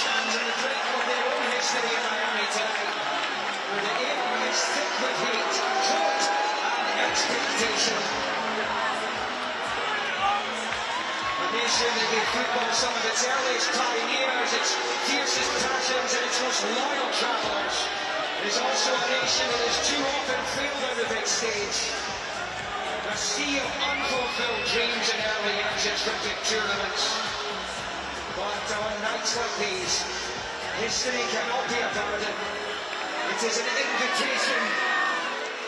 stands in the brink of their own history in Miami tonight, where the air is thick with heat, hope and expectation. A nation that gave football some of its earliest pioneers, its fiercest passions and its most loyal travellers. It is also a nation that has too often failed on the big stage. A sea of unfulfilled dreams and early exits from big tournaments. But on nights like these, history cannot be a burden. It is an invitation.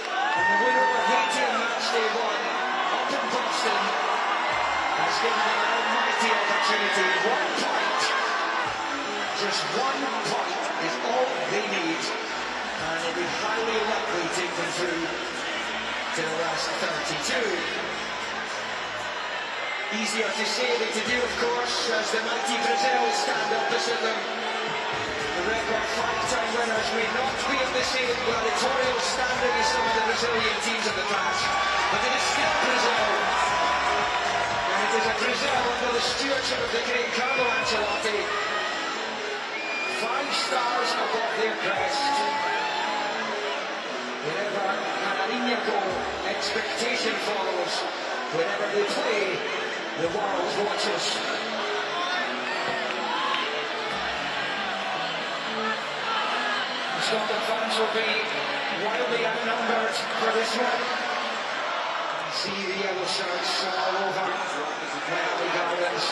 And the winner of Haiti on match day 1, up in Boston, has given them an almighty opportunity. 1 point, just 1 point is all they need. And it would highly likely take them through to the last 32. Easier to say than to do, of course, as the mighty Brazil stand opposite them. The record 5-time winners may not be of the same gladiatorial standing as some of the Brazilian teams of the past, but it is still Brazil. And it is a Brazil under the stewardship of the great Carlo Ancelotti. 5 stars above their crest. Whenever Canarinha go, expectation follows. Whenever they play, the world watches. The Scotland fans will be wildly outnumbered for this one. See the yellow shirts all over Miami Gardens.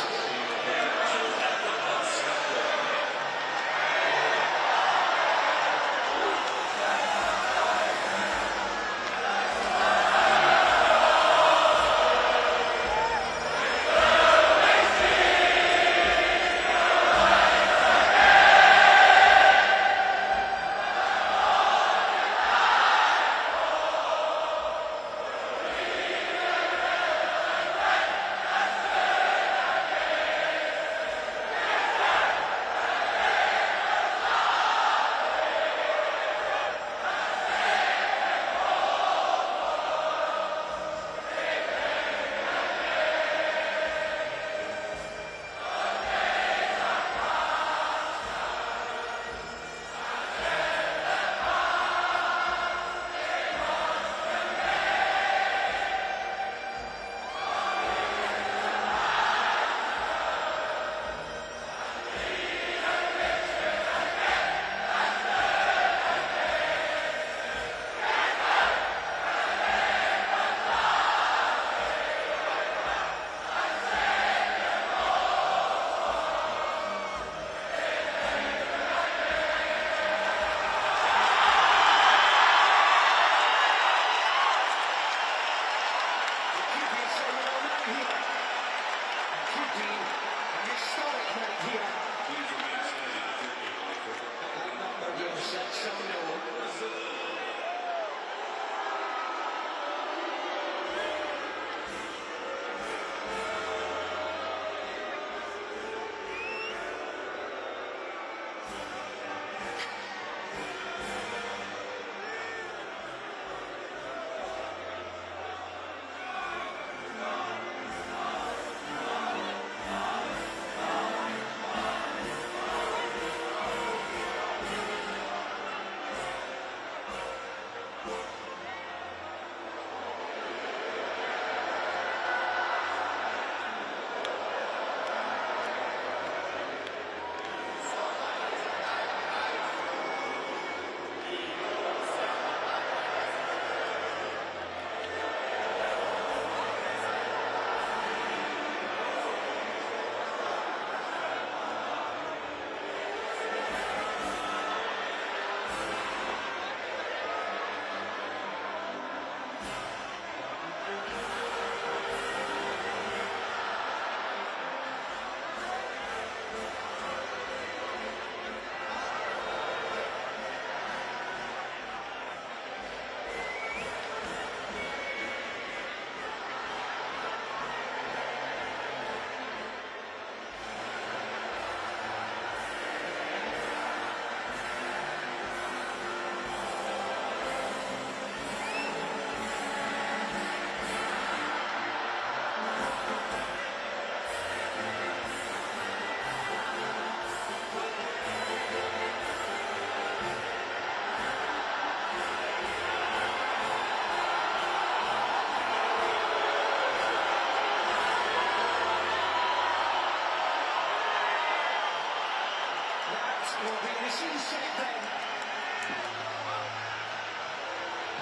will be the scene set then.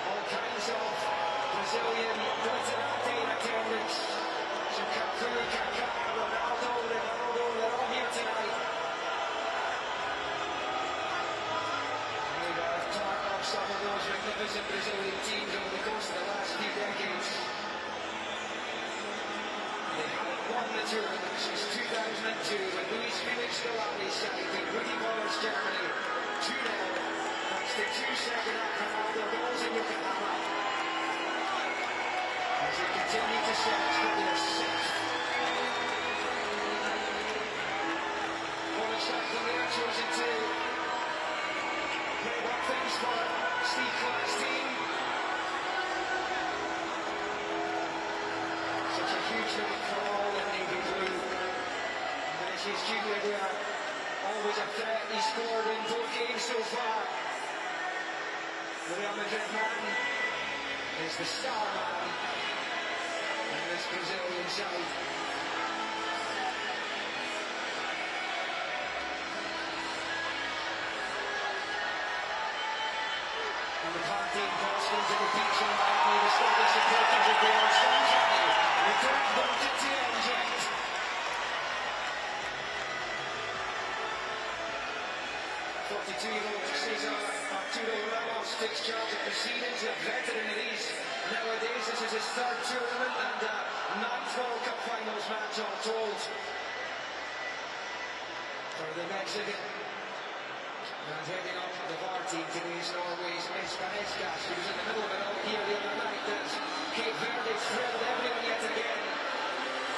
All kinds of Brazilian glitterati in attendance. So Cafu, Kaká, Ronaldo, they're all here tonight. We've talked of some of those magnificent Brazilian teams over the course of the last few decades. They haven't won the tournament since 2002 when Luis Felix Scalari's side beat Rudi Voller's Germany 2-0 thanks to 2 second-half Ronaldo goals in Yokohama. As they continue to search for their sixth. What a shot from there, chosen to play one things for Steve Clark's team. Such a huge night for all in navy blue. Vinicius Junior there, always a threat. He scored in both games so far. The Real Madrid man is the star man in this Brazilian side. And the party in Boston to the beach in Miami, the Scottish supporters are there on Sunday. They don't want it to end yet. 42-year-old Cesar Arturo Ramos takes charge of proceedings, a veteran of these nowadays. This is his third tournament and 9th World Cup finals match all told for the Mexican. And heading up the VAR team today is Norway's Espanescas, who was in the middle of it all here the other night as Cape Verde thrilled everyone yet again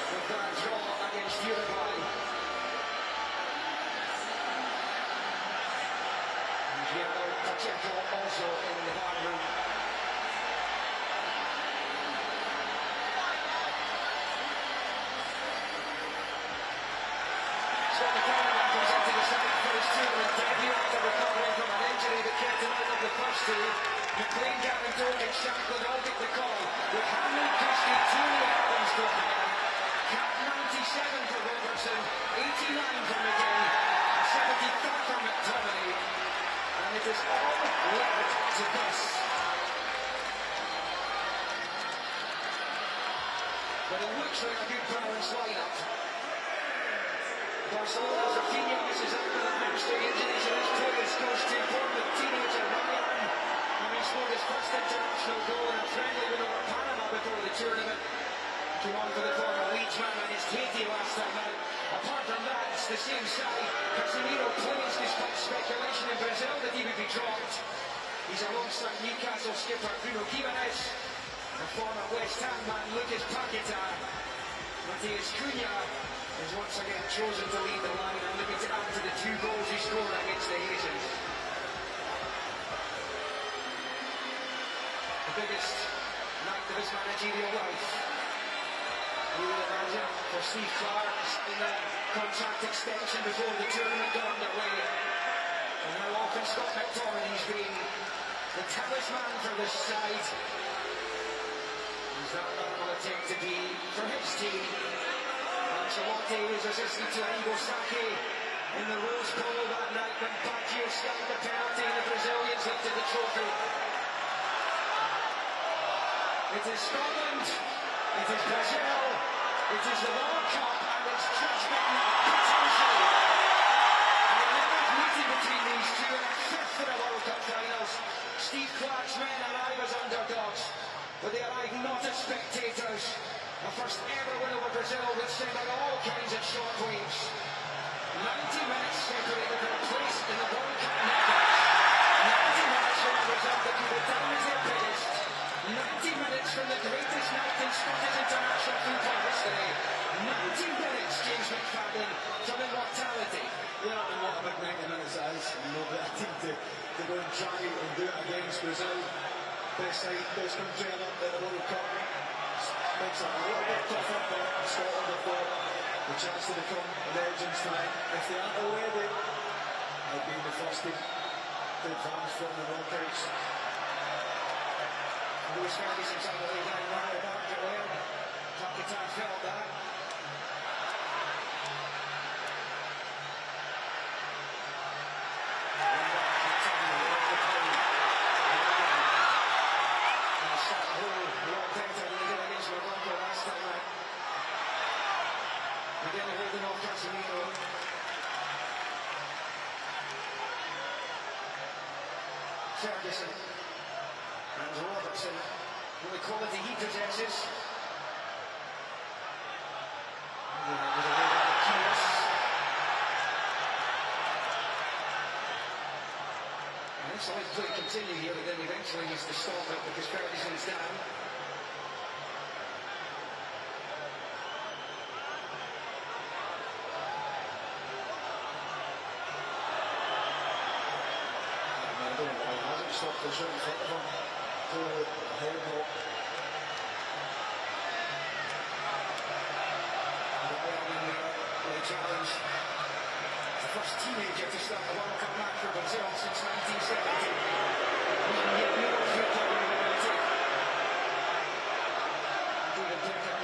with that draw against Uruguay. And Gianno Pacheco also in the VAR room. So the cameraman comes into the side for his tournament debut after recovering from an injury that kept him out of the first two. McLean, Gavin Dornick, Shankland all get the call. With Hanley, Christie, Julie Adams dropping in. Cap 97 for Robertson, 89 for McGinn, 73 for McTominay. And it is all led to this. But it looks like a good balanced lineup. Barcelona's Rafinha misses out with a hamstring injury to his players, goes to Bournemouth teenager Ryan, having scored his first international goal in a friendly win over Panama before the tournament. Came on for the former Leeds man against Haiti last time out. Apart from that, it's the same side. Casemiro plays despite speculation in Brazil that he would be dropped. He's alongside Newcastle skipper Bruno Guimaraes, and former West Ham man Lucas Paquetá. Matheus Cunha is once again chosen to lead the line and looking to add to the 2 goals he scored against the Asians. The biggest night of his managerial life, you would imagine, for Steve Clark in the contract extension before the tournament got underway. And how often Scott McTominay's been the talisman for this side. Is that not what it takes to be for his team? Ancelotti was assistant to Igo Saki in the Rose Bowl that night when Baggio skied the penalty and the Brazilians lifted the trophy. It is Scotland, it is Brazil, it is the World Cup, and it's just been potential. And the never meeting between these two in a 5th of the World Cup finals. Steve Clark's men arrive as underdogs, but they arrive not as spectators. The first ever win over Brazil would send out all kinds of shockwaves. 90 minutes separated their place in the World Cup knockouts. 90 minutes from a result that could have done as their biggest. 90 minutes from the greatest night in Scottish international football history. 90 minutes, James McFadden, from immortality. Yeah, and what a big 90 minutes it is. You know, but I think to go and try and do it against Brazil, best side, best country in the World Cup. Makes it a little bit tougher, but Scotland have got the chance to become legends tonight. If they aren't already, they'll be the first team to advance from the knockouts. Lewis Ferguson trying to lay down right back to win. Paquetá felt that. Ferguson and Robertson, with the quality he possesses. With a leg on the Kios. And it's always play continue here, but then eventually needs to stop it because Ferguson's down. Stopped the shot in front of him to the head block. The challenge. The first teenager to start a World Cup match for Brazil since 1970. Yet no football ability. David Beckham.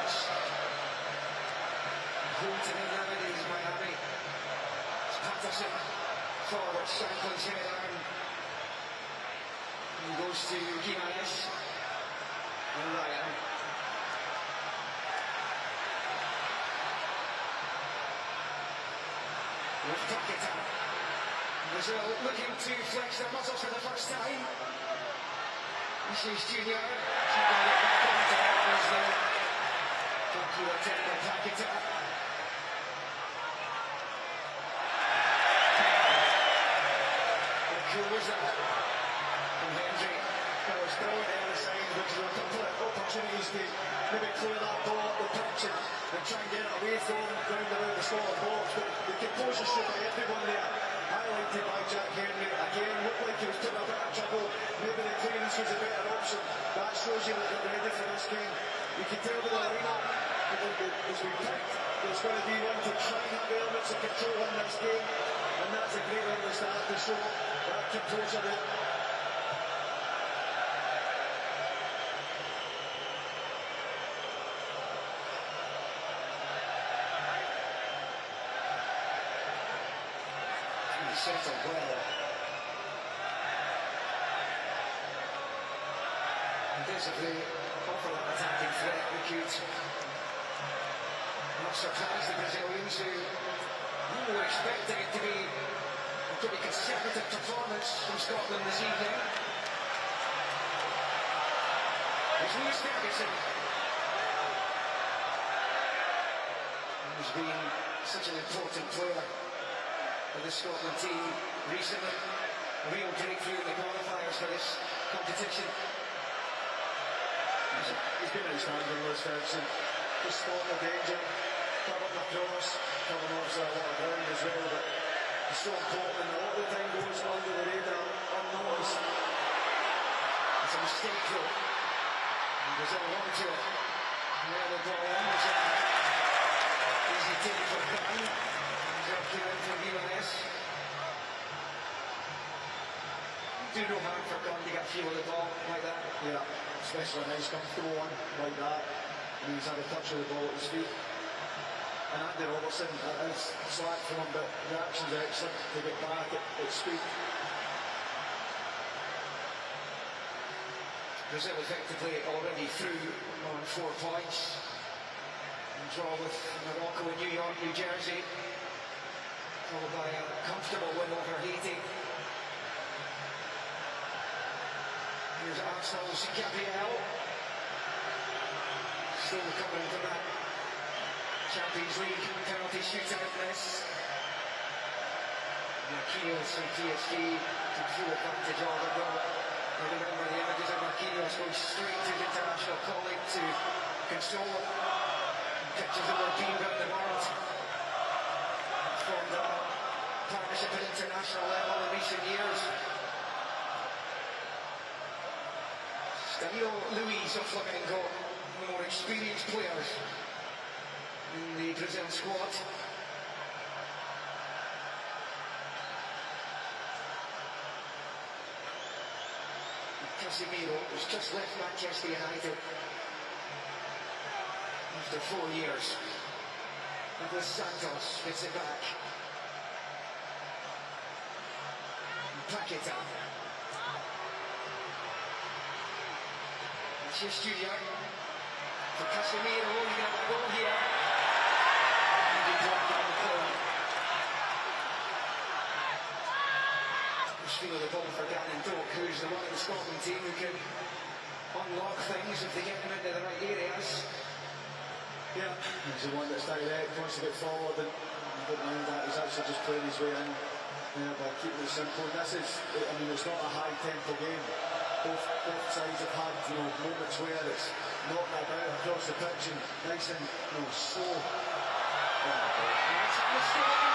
Holton and Navides, Miami. It's Patterson. Forward, Shanklin's head down. And goes to Gimenez and Ryan. With Paqueta. Brazil looking to flex their muscles for the first time. Vinicius Junior. Keep on it back onto it as the Tokyo attempt by Paqueta. How cool was that? There's a couple of opportunities to maybe clear that ball up the pitch and try and get it away from round about the Scotland box, but the composure should by everyone there, highlighted by Jack Henry. Again, looked like he was putting a bit of trouble. Maybe the clearance was a better option. That shows you that they're ready for this game. You can tell by the lineup as we picked, there's going to be one to try and have elements of control in this game, and that's a great way to start to show that composure there. Settled well. And basically offer that attacking threat, Acute. Not surprised the Brazilians who were expecting it to be a pretty conservative performance from Scotland this evening. It's Lewis Ferguson. Who's been such an important player for the Scotland team recently. A real breakthrough in the qualifiers for this competition. He's been outstanding, Lewis Ferguson. Just spotting the danger, covering the cross, covering obviously a lot of ground as well, but it's so important and a lot of the time goes under the radar, unnoticed. It's a mistake though. And Brazil won to it. And there the ball in was easy take for Gunn. Up to him from Gimenez. Do no harm for Gunn to get a feel of the ball like that. Yeah, especially a nice comfortable one like that. And he's had a touch of the ball at his feet. And Andy Robertson is slack for him, but the action's excellent to get back at speed. Brazil effectively already through on 4 points. And draw with Morocco and New York, New Jersey. Followed by a comfortable win over Haiti. Here's Arsenal's Gabriel. Still recovering from that Champions League penalty shootout miss. Marquinhos from PSG took full advantage of the goal. I remember the images of Marquinhos going straight to his international colleague to console him. Pictures that were beamed around the world. Formed a partnership at international level in recent years. Danilo Luiz of Flamengo, one of the more experienced players in the Brazil squad. Casemiro has just left Manchester United after 4 years. And with Santos gets it back. Paqueta. It's just Junior for Casemiro. You get a goal here. And he dropped down the corner. Just feel the ball for Gannon Doak, who's the one in the Scotland team who can unlock things if they get them into the right areas. Yeah, he's the one that's direct, wants to get forward, and don't mind that. He's actually just playing his way in by keeping it simple. This is, I mean, it's not a high tempo game. Both sides have had, moments where it's knocking about across the pitch and nice and slow. That's a mistake.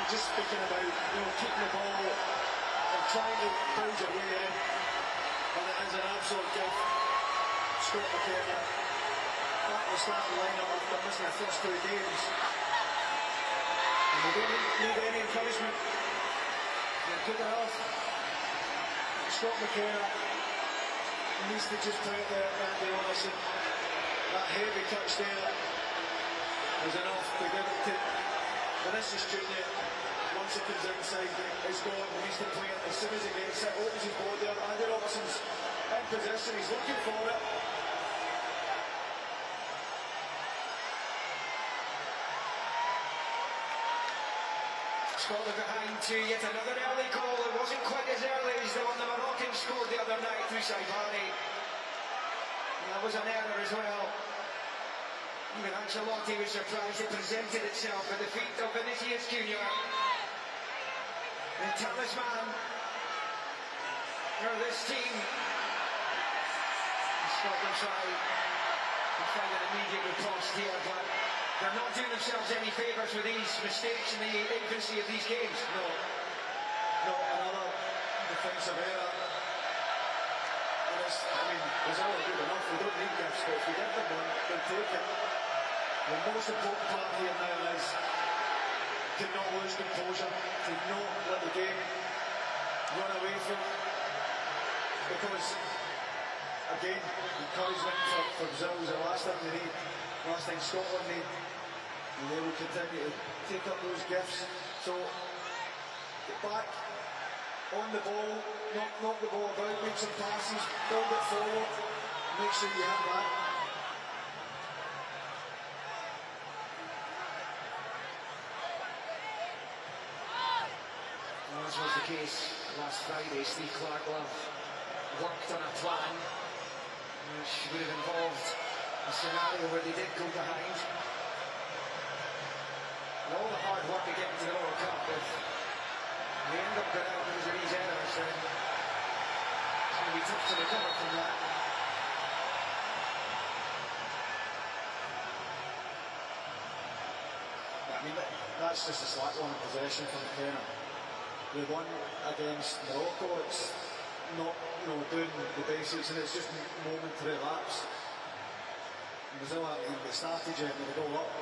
Just speaking about, keeping the ball and trying to build your way in, and it is an absolute gift. Scott McKenna, back to the starting lineup after missing the first 2 games. And we don't need any encouragement. They're good enough. Scott McKenna needs to just play it there, Andy Allison. That heavy touch there was enough to give it to Vinicius Junior. Once it comes inside, it's gone. He needs to play it as soon as he gets it. Opens his ball there. Andy Robertson's in possession. He's looking for it. Scotland behind to yet another early goal. It wasn't quite as early as the one the Moroccans scored the other night through Saibani. That was an error as well. Even Ancelotti was surprised it presented itself at the feet of Vinicius Junior. The talisman for this team. Scotland try to find an immediate riposte here, but they're not doing themselves any favours with these mistakes in the infancy of these games. No, another defensive error. And it's all good enough. We don't need gifts, but if we get them one, they'll take it. The most important part here now is to not lose composure, to not let the game run away from, because again, encouragement for Brazil was the last thing they need, last thing Scotland need, and they will continue to take up those gifts. So get back on the ball, knock the ball about, make some passes, build it forward, make sure you have that. As was the case last Friday, Steve Clark-Love worked on a plan which would have involved a scenario where they did go behind. And all the hard work to get into the World Cup, if they end up going out because of these errors, then it's going to be tough to recover from that. I mean, that's just a slack one in possession from McKenna. The one against Morocco, it's not doing the basics, and it's just momentary lapse. Brazil, they started when they go up.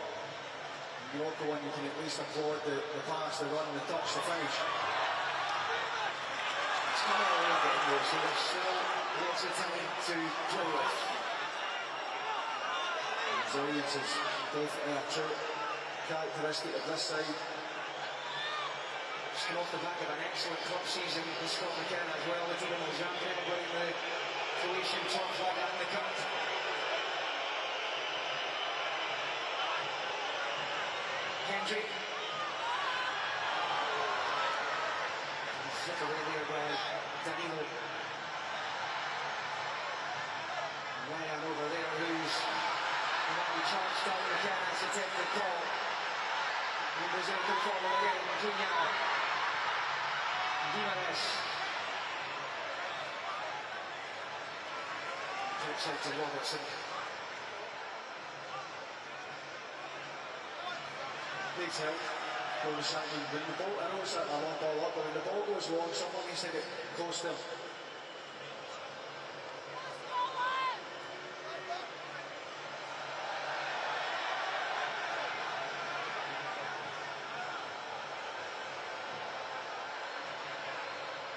Morocco one, you can at least applaud the pass, the run, the touch, the finish. It's coming a little bit more, so there's still lots of time to play with. Resilience is definitely a true characteristic of this side. Just come off the back of an excellent club season with Scott McKenna as well. The team in Mozambique winning the Croatian top flight and the cup. Hendry. Flick away there by Danilo. Ryan over there, who's the man who charged down McKenna to take the ball. And Brazil go forward again. Junior. Gimenez. Takes out to Robertson. Needs help. When the ball, I know it's a long ball up, but when the ball goes long, someone needs to get close to him.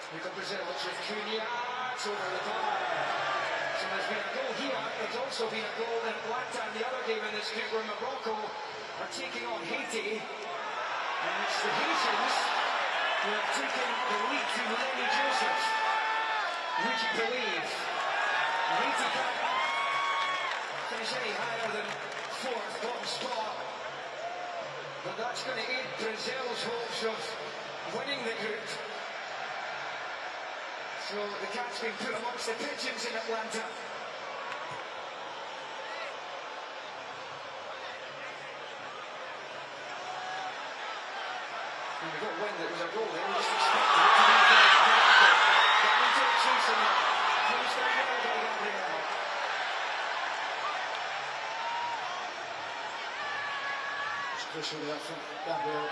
Here comes Brazil, it's with Cunha, it's over the bar. So there's been a goal here, there's also been a goal in Atlanta in the other game in this group where Morocco are taking on Haiti. And it's the Haitians who have taken the lead through Lenny Joseph. Would you believe? Haiti can't finish any higher than fourth, bottom spot. But that's going to aid Brazil's hopes of winning the group. So the cat's been put amongst the pigeons in Atlanta. And we got wind that there was a goal there, we just expected it to be there. But we don't chase him. Close down well by Gabriel. It's crucial there from Gabriel.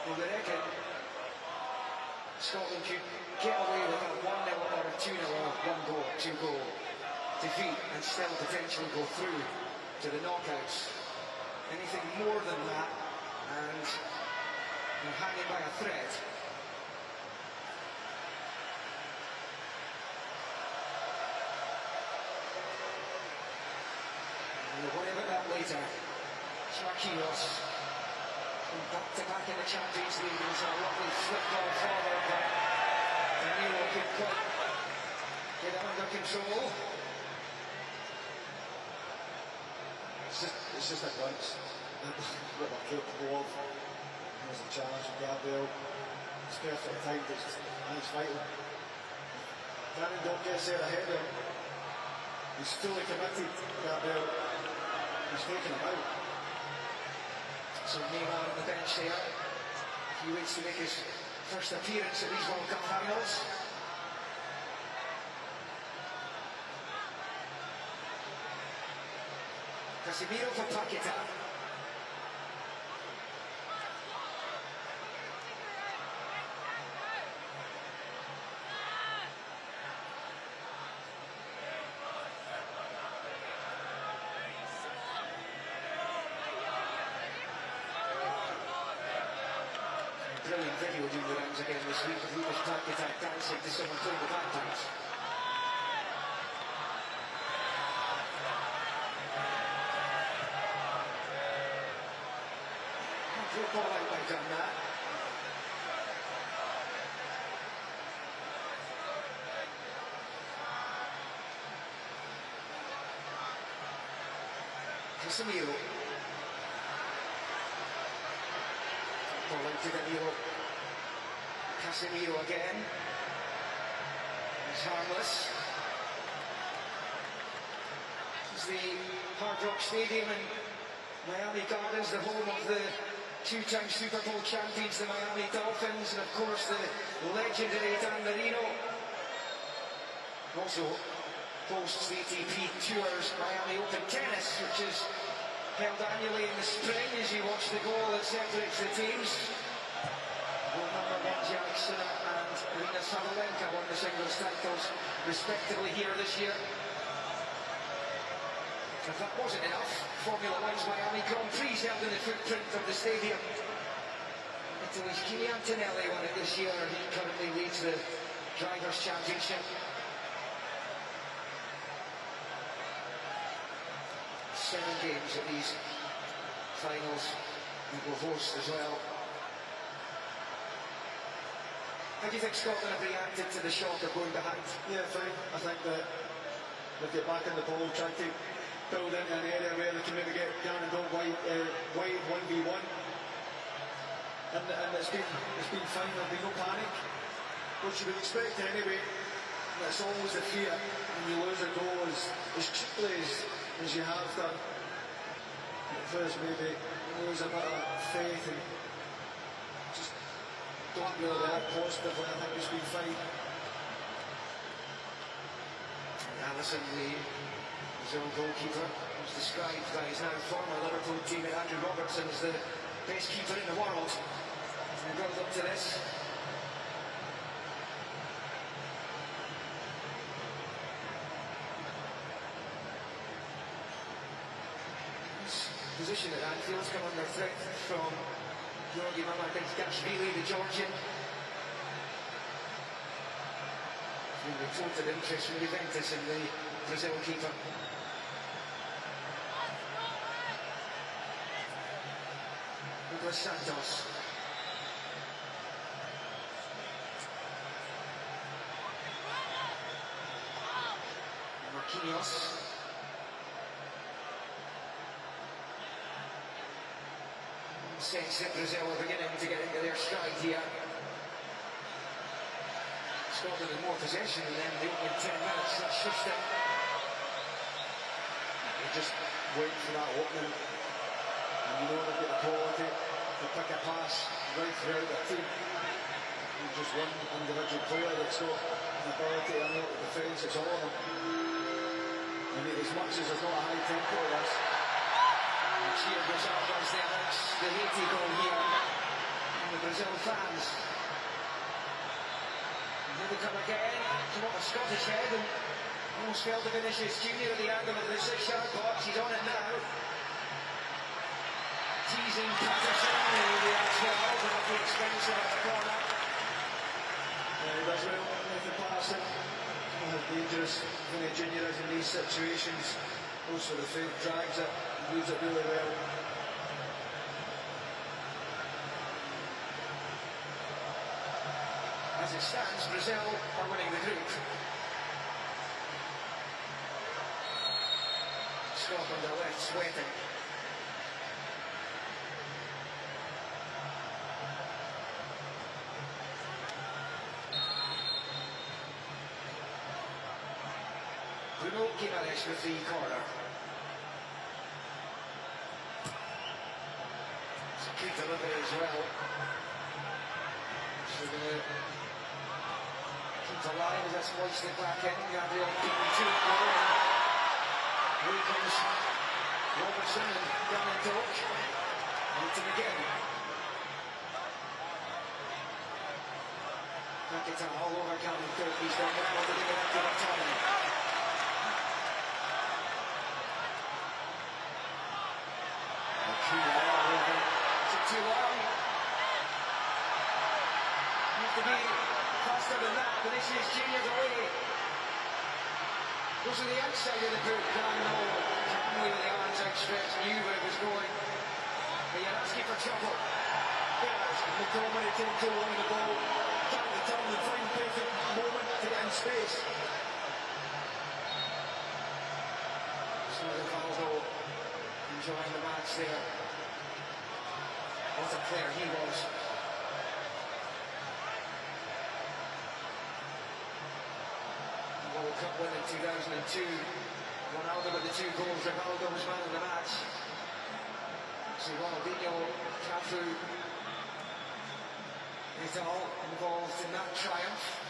Well, they reckon Scotland could get away with a 1-0 or a 2-0 or 2-goal defeat and still potentially go through to the knockouts. Anything more than that and you're hanging by a thread. And we'll worry about that later. Marquinhos. Back-to-back in the Champions League, it was a lovely flip ball forward, but Danilo could quite get it under control. It's just a glimpse what we're capable of. There's a challenge from Gabriel. It's perfect time, it's vital. Danny don't get set ahead of him. He's fully committed, Gabriel. He's taking him out. So Neymar on the bench there. He waits to make his first appearance at these World Cup finals. Casemiro for Paqueta. Brilliant video doing the rounds again this week of Lucas Paqueta dancing to someone playing the bagpipes. Good ball out by that. Casemiro. Ball out to Danilo. Casemiro again. He's harmless. This is the Hard Rock Stadium in Miami Gardens, the home of the two-time Super Bowl champions, the Miami Dolphins, and of course the legendary Dan Marino. Also hosts the ATP Tours Miami Open Tennis, which is held annually in the spring as you watch the goal that separates the teams. World number one Jannik Sinner and Arina Sabalenka won the singles titles respectively here this year. If that wasn't enough, Formula One's Miami Grand Prix held in the footprint of the stadium. Italy's Kimi Antonelli won it this year. He currently leads the Drivers' Championship. 7 games at these finals and will host as well. How do you think Scotland have reacted to the shock of going behind? Yeah, fine. I think that they'll get back in the ball, trying to build into an area where they can maybe get down and go wide 1v1. And it's been fine, there'll be no panic, which you would expect anyway. That's always the fear when you lose a goal as cheaply as you have done. At first maybe lose a bit of faith and just don't really react positively. I think it's been fine. Alisson, his own goalkeeper, was described by his now former Liverpool teammate Andrew Robertson as the best keeper in the world. And build up to this. position at Anfield's come under threat from Georgi Mamardashvili, the Georgian. There's been reported interest from Juventus in the Brazil keeper. Douglas Santos. Marquinhos. Sense that Brazil are beginning to get into their stride here. Scotland with more possession and then the opening 10 minutes, that's shifted. They just wait for that opening. And you know they've got the quality to pick a pass right throughout the team. And just one individual player that's got an ability to unlock the defence, it's all of them. And as much as there's not a high tempo of this, Cheer Brazil does the announce the Haiti goal here from the Brazil fans. And here they come again, come off a Scottish head and almost failed to finish his junior at the angle of the 6-yard box. He's on it now. Teasing Patterson, who reacts well, but at the expense of the corner. Yeah, he does well with the passing. How dangerous when a junior is in these situations. Goes for the fake, drags it, reads it really well. As it stands, Brazil are winning the group. Scotland are left sweating. Bruno Guimaraes with the corner. It's a good delivery as well. So we're going to keep alive as that's hoisted back in. Gabriel beating to it now. Here comes Robertson and Granit Doak. Waiting again. Pakistan all over Granit Doak. He's done well to get up to the time. Too long. You have to be faster than that. Vinicius Junior's away. Goes to the outside of the group. Calmly with the arms outstretched, knew where it was going. But you're asking for trouble. McDormand takes over on the ball, trying to turn and find perfect moment to get in space. So Rivaldo enjoying the match there. What a player he was. World Cup win in 2002. Ronaldo with the 2 goals. Rivaldo was man of the match. So Ronaldinho, Cafu, it all involved in that triumph.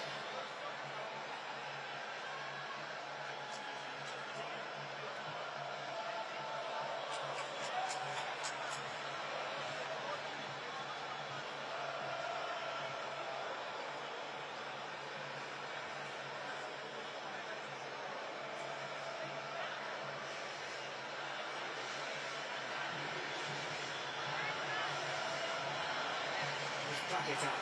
Back it up.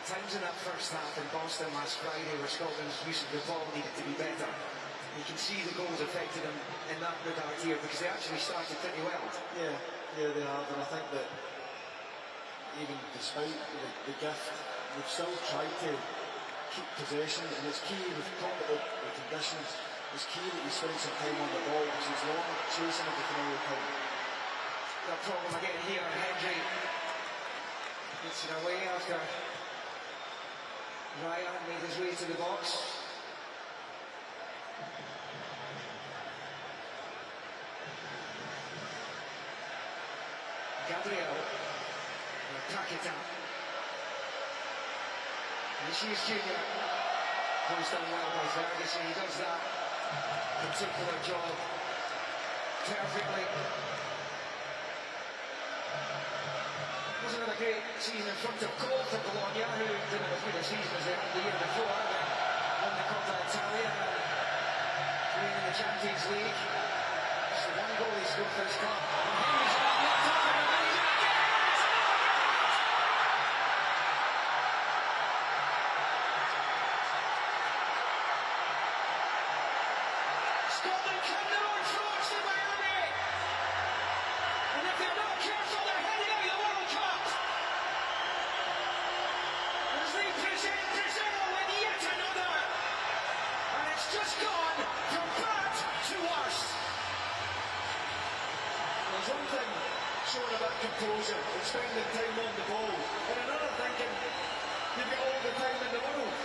Times in that first half in Boston last Friday where Scotland's use of the ball needed to be better. You can see the goals affected them in that regard here because they actually started pretty well. Yeah, they have, and I think that even despite the gift, we've still tried to keep possession, and it's key, we've talked about the conditions, it's key that you spend some time on the ball because he's long chasing everything all the time. Got a problem again here, Hendry gets it away after Ryan made his way to the box. Gabriel will pack it up. Vinicius Junior was done well by Ferguson. He does that particular job perfectly. great season in front of goal for Bologna, who didn't have as good a season as they had the year before. They won the Coppa Italia, playing in the Champions League. Just the one goal he scored for his club. And Henry's on the top of it, and he's at it! Scotland can now approach the Miami! And if they're not careful, they're heading out of the World Cup! As they present Brazil with yet another! And it's just gone from bad to worse! There's one thing showing about composure and spending time on the ball, and another thinking you've got all the time in the world.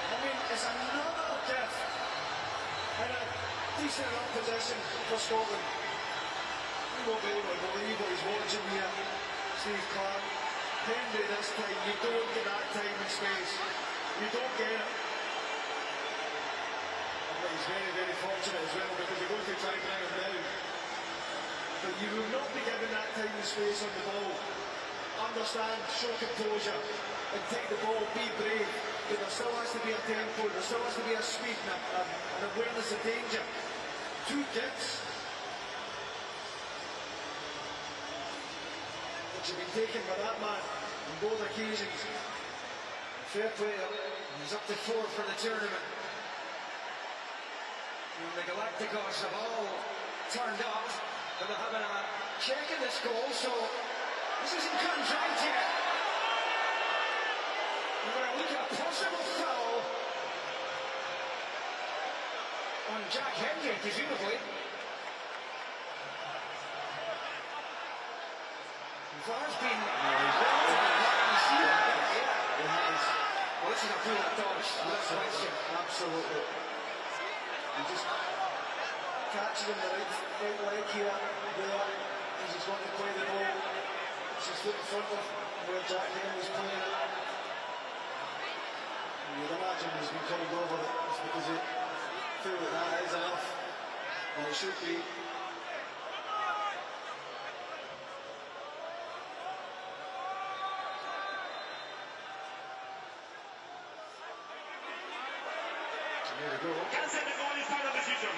I mean, it's another gift and a decent enough position for Scotland. You won't be able to believe what he's watching here. Steve Clark, Henry this time, you don't get that time and space. You don't get it. But he's very, very fortunate as well because he goes to try and bring him down. But you will not be given that time and space on the ball. Understand, show composure, and take the ball, be brave. But there still has to be a tempo, there still has to be a speed and an awareness of danger. Two gifts which have been taken by that man on both occasions. Fair play up. He's up to 4 for the tournament. And the Galacticos have all turned up, but they're having a check in this goal, so this isn't cut and dried yet. We're going to look at a possible foul on Jack Henry, presumably. VAR's been... You see that? Yeah. Well, this is a buildup dodge, no question. Absolutely. He just catches him the right leg here, there. He's just got to play the ball. It's just foot in front of where Jack Henry's playing it. And you'd imagine he's been called over it. It's because he feel that that is enough. And it should be. There we go. Cancel the goal is final decision.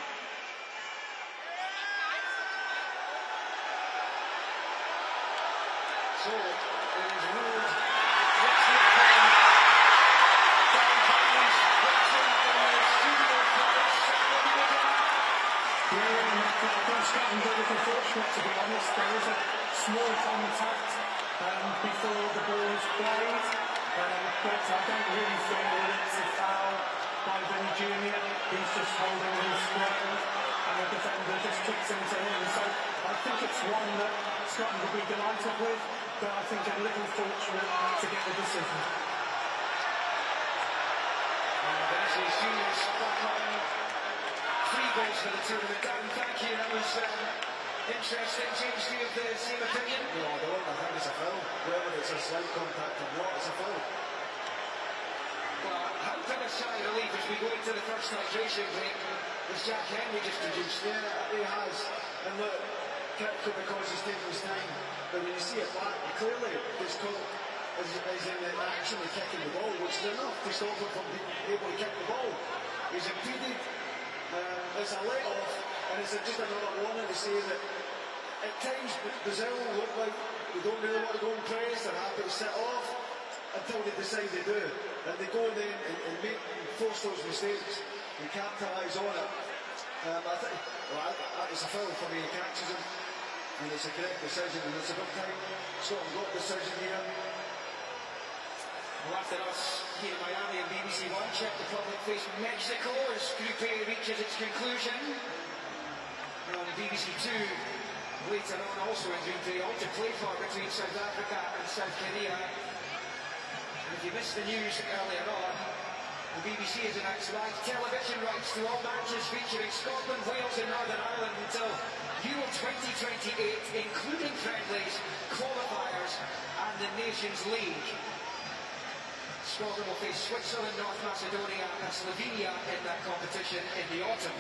So, it is ruled. Scotland were looking fortunate, to be honest. There is a small contact before the ball is played, but I don't really feel that it's a foul by Vinny Jr. He's just holding his ground, and the defender just kicks into him. So I think it's one that Scotland will be delighted with, but I think a little fortunate to get the decision. Vinicius Junior's back on 3 goals for the tournament. Dan, thank you. That was interesting. James, do you have the same opinion? No, I don't. I think it's a foul. Whether it's a slight contact or not, it's a foul. Well, how big a sigh of relief as we go into the first hydration break was Jack Henry just produced. Yeah, he has. And look, critical because he's taking his time. But when you see it back, clearly his call is in the action of kicking the ball, which is enough to stop him from being able to kick the ball. He's impeded. It's a let-off, and it's just another warning to say that at times Brazil look like they don't really want to go and press, they're happy to sit off until they decide they do. And they go in there and force those mistakes and capitalise on it. I think, well, it's a foul for me. He catches him, and it's a correct decision, and it's a good time. Scotland got the decision here. Well, after us here in Miami and BBC One, Czech Republic face Mexico as Group A reaches its conclusion. And on BBC Two, later on also in Group A, all to play for between South Africa and South Korea. And if you missed the news earlier on, the BBC has announced live television rights to all matches featuring Scotland, Wales and Northern Ireland until Euro 2028, including friendlies, qualifiers and the Nations League. Scotland will face Switzerland, North Macedonia and Slovenia in that competition in the autumn.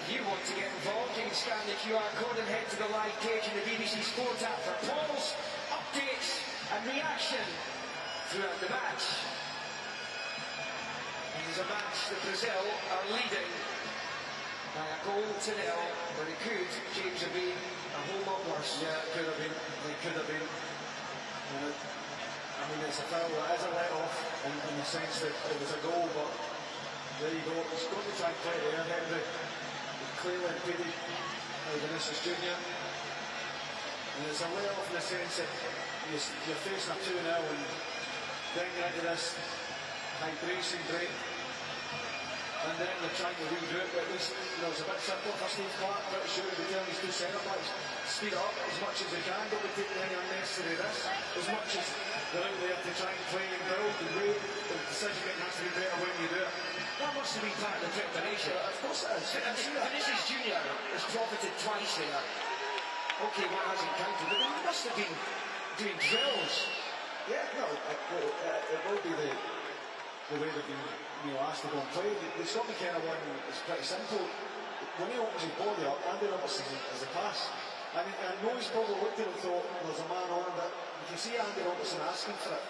If you want to get involved, you can scan the QR code and head to the live page in the BBC Sport app for polls, updates and reaction throughout the match. It is a match that Brazil are leading by a goal to nil, but it could, James, have been a whole lot worse. Yeah, it could have been. It could have been. I mean, it's a foul. It is a let-off in the sense that it was a goal, but there you go. He's got to try and play there. Henry clearly impeded Vinicius Junior. And it's a let-off in the sense that you're facing a 2-0 and then you're into this hydration break. And then they're trying to redo it, but at least it's a bit simple for Steve Clark. Pretty sure he'll be telling his two centre-backs, speed up as much as they can, don't be taking any unnecessary risks. As much as they're out there to try and play and build and wait, the decision making has to be better when you do it. That must have been part of the preparation. Of course it is. Vinicius Junior has profited twice there. Okay, one hasn't counted, but they must have been doing drills. Yeah, no, it will be the way that you asked to go and play. The Scott McKenna one is pretty simple. When he opens his body up, Andy Robertson is a pass. I mean, I know he's probably looked at it and thought there's a man on him, but you can see Andy Robertson asking for it.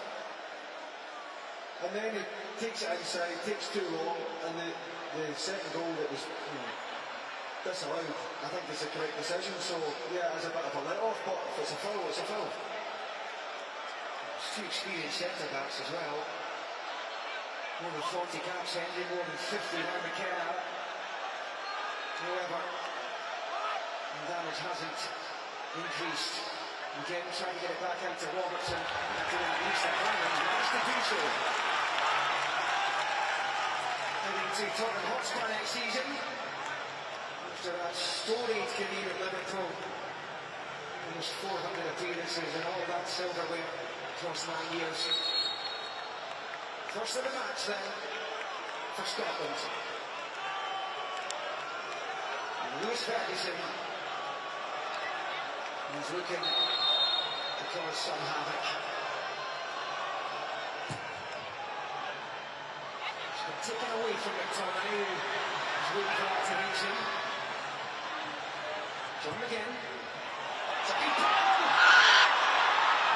And then he takes it inside, takes too long, and the second goal that was disallowed, I think it's a correct decision. So yeah, it's a bit of a let-off, but if it's a foul, it's a foul. It's two experienced centre-backs as well. More than 40 caps, Henry, more than 50 now McKenna. However, the damage hasn't increased. Again, trying to get it back out to Robertson. To at least the final, he managed to do so. Heading to Tottenham Hotspur next season. After that storied career at Liverpool. Almost 400 appearances and all that silverware across 9 years. First of the match then, for Scotland. And Lewis Ferguson is looking to cause some havoc. It's been taken away from McTominay, who's waiting for activation. John again. It's a big ball!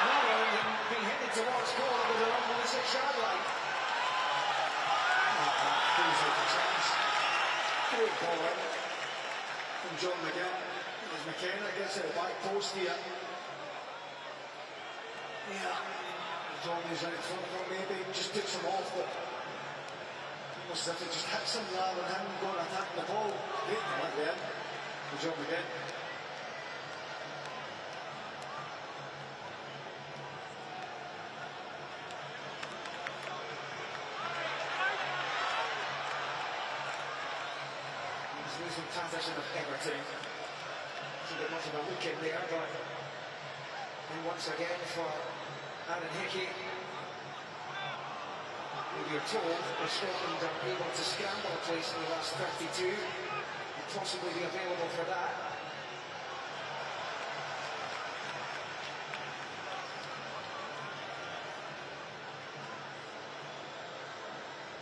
Rather than being headed towards goal, it was along the 6-yard line. Great ball in from John McGinn. As McKenna gets at the back post here. Yeah, John is right in front of him, maybe just puts him off, but almost as if it just hits him rather than him going to attack the ball. Great ball at the end from John McGinn. Losing Patterson of Everton. Didn't get much of a look in there, but and once again for Aaron Hickey, we are told that Scotland are able to scramble a place in the last 32 and possibly be available for that.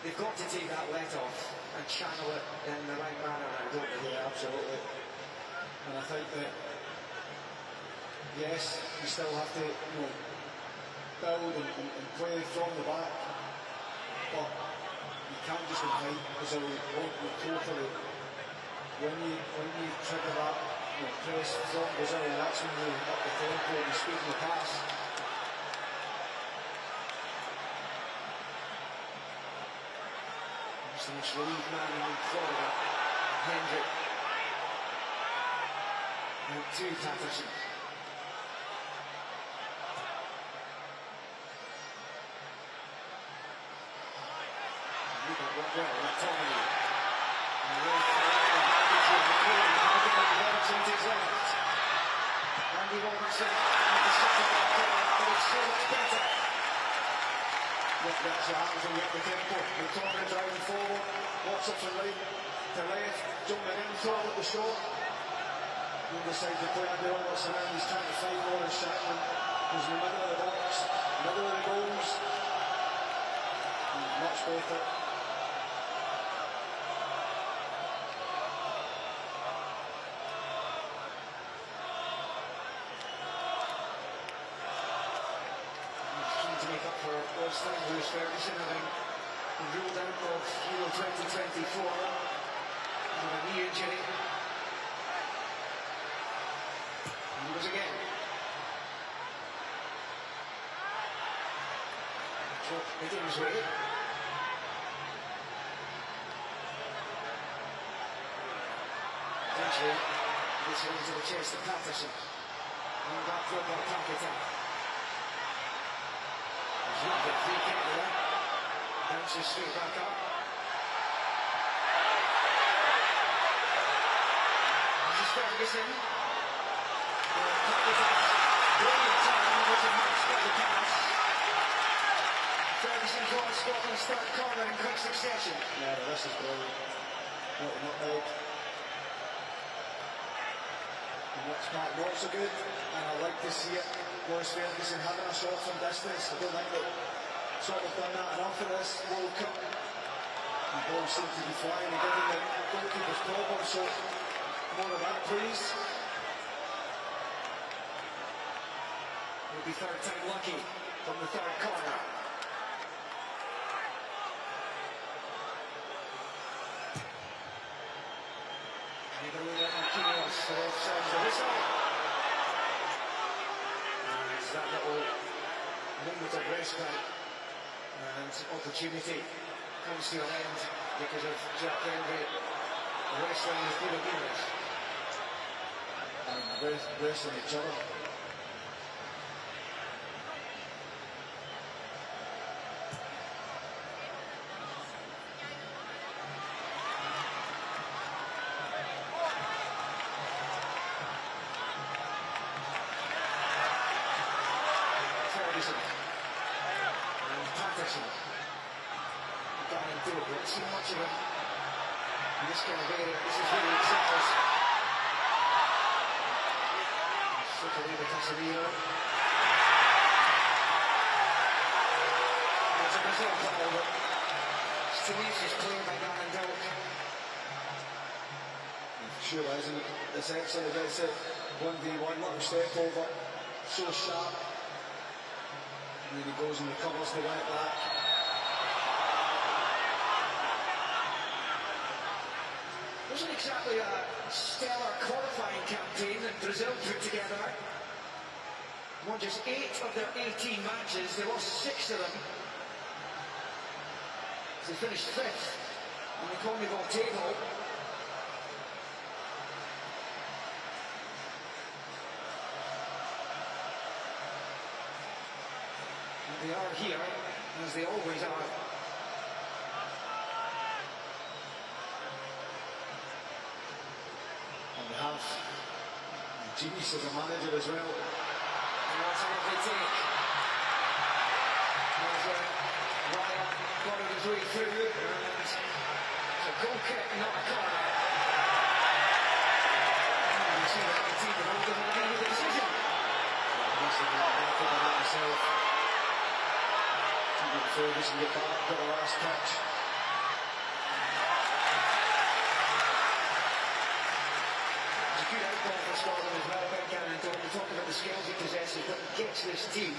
They've got to take that let off and channel it in the right manner now, don't they? Yeah, absolutely. And I think that, yes, you still have to build and play from the back, but you can't just invite Brazil totally. When you trigger that press from Brazil, that's when you up the tempo and speed in the pass. The most relieved man in Florida, Hendrick. And to Patterson. You got one well, McTominay. And away from Robertson to his left. Andy Robertson with the second back corner, but it's so much better. That's what happens when you get the tempo. McTominay driving forward, walks up from right to left, jumping in, thought at the shot. He decides to play Andy Robertson in, he's trying to find Lawrence Shackman, who's in the middle of the box, middle of the goals. Much better. first time Lewis Ferguson having ruled out of Euro 2024 with a knee injury. And he goes again. Hitting his way. Eventually, this one to the chest of Patterson. And back through by Paqueta. There's not a free kick there. Bounces straight back up. This is Ferguson. Paqueta. Brilliant time. Was a match by the pass. Ferguson draws Scotland's third corner in quick succession. Yeah, this is brilliant. Not bad. And what's not so good, and I like to see it, Lewis Ferguson having a shot from distance. I don't think that sort of done that enough for this World Cup. The ball seemed to be flying and giving the goalkeepers problems, so more of that, please. Will be third time lucky from the third corner. The ref sounds the whistle. And it's that little moment of respite and opportunity comes to an end because of Jack Henry wrestling with Peter Beers. And wrestling each other. And Patterson. Darren Dillon, we haven't seen much of him in this kind of area. This is really excels. Slip away the Casemiro. It's a Brazil foul, but it's tenacious play by Darren Dillon. Sure isn't it? It's excellent. It's a 1v1 little step over. So sharp. And then he goes and recovers the right back. Wasn't exactly a stellar qualifying campaign that Brazil put together. Won just 8 of their 18 matches. They lost 6 of them. They finished 5th on the CONMEBOL table. They are here, as they always are. On behalf of genius as a manager as well. And that's a lovely take. As Ryan got his way through, and it's a goal kick, not a corner. And you see that the team are all going to agree with the decision. Ferguson get back for the last touch. It's a good outball for Scotland as well, Ben Cannon. We talk about the skills he possesses, but he gets this team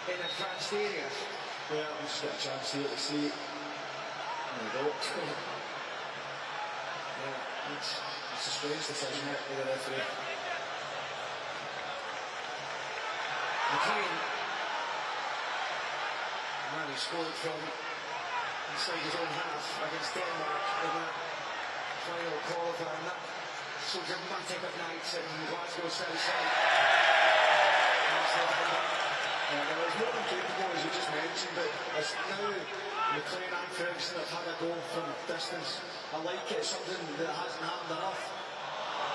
in advanced areas. Yeah, we just got a chance here to see it. There we go. Yeah, It's a strange decision here by the referee. McLean. Man, he scored from inside his own half against Denmark in that final qualifier, and that so dramatic at night in Glasgow south side. There was more than capable, as you just mentioned, but it's now McLean and Ferguson have had a go from distance. I like it, it's something that hasn't happened enough.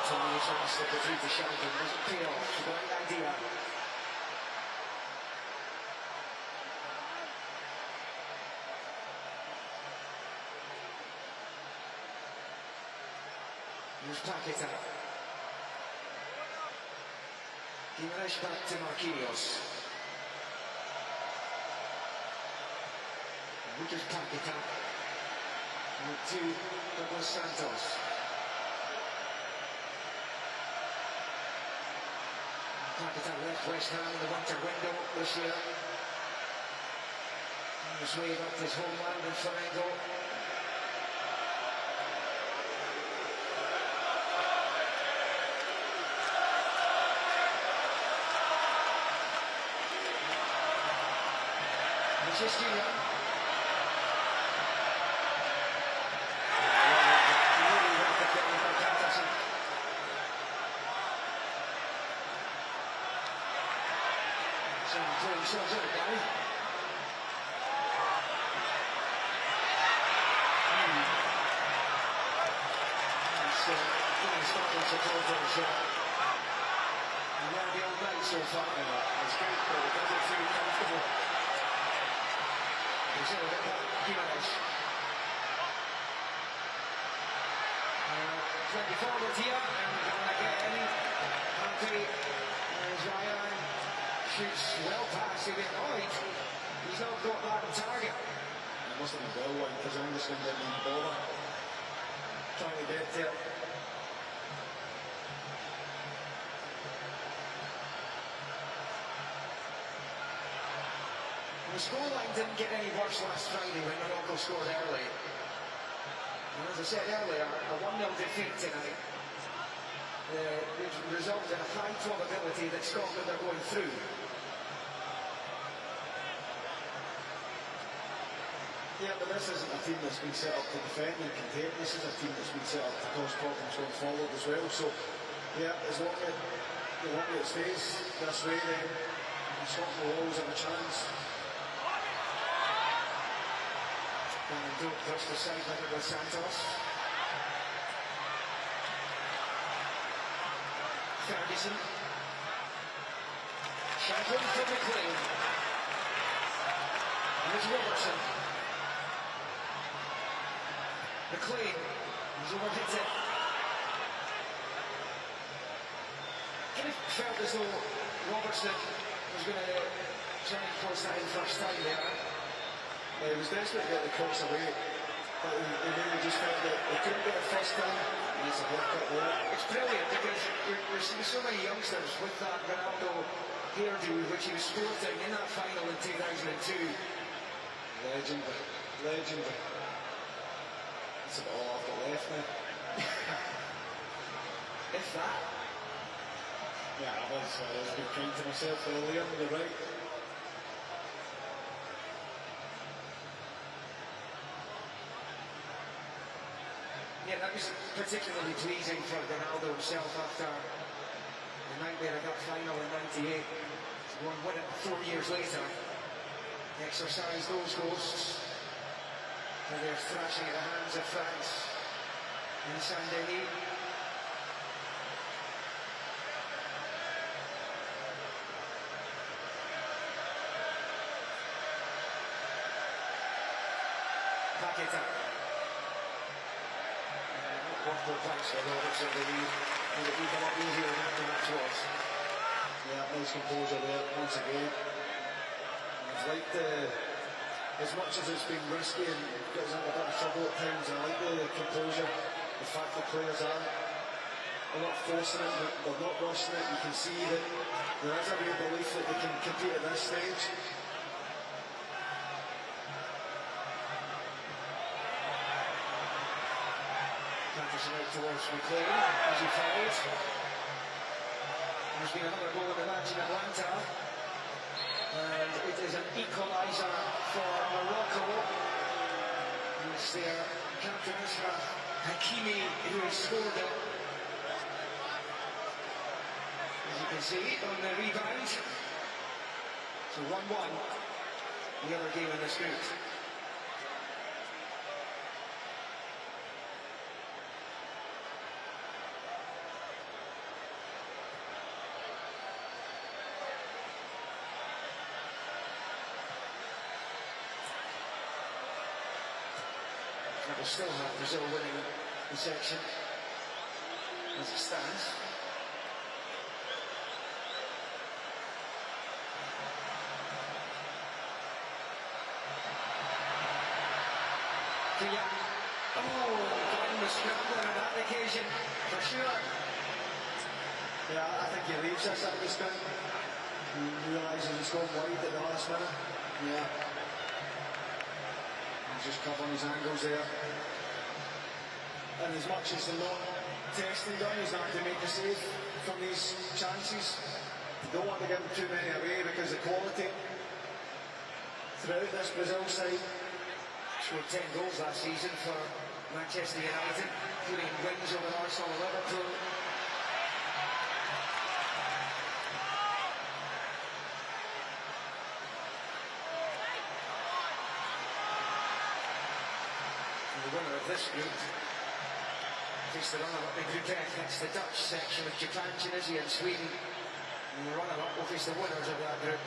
Tommy trying to slip it through to Shelton, doesn't pay off, it's a great idea. Here's Paqueta. Guimaraes back to Marquinhos. Lucas Paqueta. And to Douglas Santos. Paqueta left West Ham in the winter window this year. his way back to his homeland in Flamengo. Just Junior. So far, it's great, but it doesn't feel comfortable. Forward here, and again, Ante Ryan shoots well past him. He's not got that on target. It must have been well wide because Anderson didn't even bother trying to get there. The scoreline didn't get any worse last Friday when Morocco scored early. And as I said earlier, a 1-0 defeat tonight would result in a high probability that Scotland are going through. Yeah, but this isn't a team that's been set up to defend and contain. This is a team that's been set up to cause problems going forward as well. So, yeah, as long as it stays this way, then Scotland will always have a chance. And don't touch the side limit with Santos. Ferguson. Shanklin for McLean. And it's Robertson. McLean. He's overhit it. Kind of felt as though Robertson was going to try and close that in first time there. He was desperate to get the cross away, but he really just felt that he couldn't get it first time. He needs a haircut there. It's brilliant because we're seeing so many youngsters with that Ronaldo hairdo which he was sporting in that final in 2002. Legendary. That's about all I've got left now. If that. Yeah, I was being kind to myself earlier, you're right. Yeah, that was particularly pleasing for Ronaldo himself after the nightmare of that final in '98. To go and win it 4 years later. Exercise those ghosts. And they're thrashing at the hands of France in Saint-Denis. Paqueta. Wonderful thanks for Robertson. They made it a lot easier than the match was. Yeah, nice composure there once again. I've liked as much as it's been risky and gets into a bit of trouble at times, I like the composure. The fact that players are not forcing it, they're not rushing it. You can see that there is a real belief that they can compete at this stage. Patterson out towards McLean as he fouled. There's been another goal in the match in Atlanta. And it is an equaliser for Morocco. It's their captain Ashraf Hakimi who has scored it. As you can see on the rebound. So 1-1, the other game in this group. We'll still have Brazil winning the section as it stands. Glenn was scrambling on that occasion, for sure. Yeah, I think he leaves this at this time. He realises he's gone wide at the last minute. Yeah. just covering his angles there. And as much as they're not testing down, he's not to make a save from these chances. You don't want to give him too many away because the quality throughout this Brazil side. Scored 10 goals last season for Manchester United, including wins over Arsenal and Liverpool. And the winner of this group faced the runner-up in Group F. That's the Dutch section with Japan, Tunisia and Sweden. And the runner-up will face the winners of that group.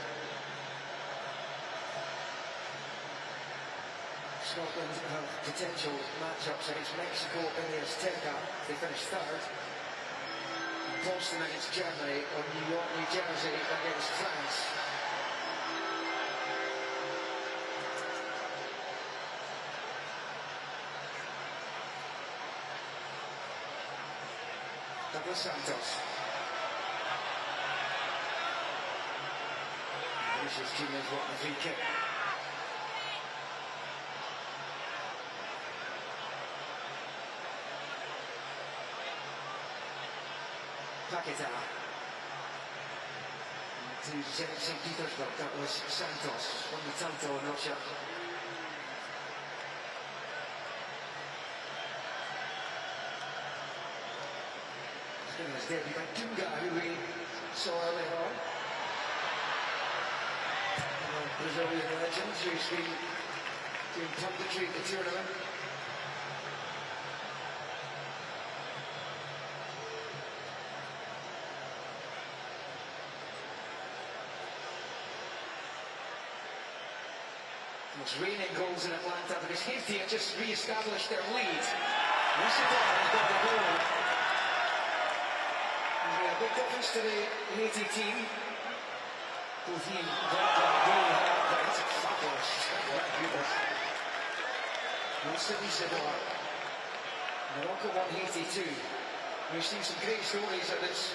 Scotland have potential matchups against Mexico in the Azteca. They finished third. Boston against Germany, or New York, New Jersey against France. Douglas Santos. Vinicius Junior's got the free kick. Paquetá to St. Petersburg. That was Santos, won the title in Russia. Getting his debut by Dunga, who we saw earlier on. Brazilian legend who's been doing punditry at the tournament. It's raining goals in Atlanta because Haiti have just re-established their lead. Musadar has got the goal. He's made a big difference to the Haiti team. Both he and goal. That's a fabulous. Musadar. Morocco won Haiti too. We've seen some great stories at this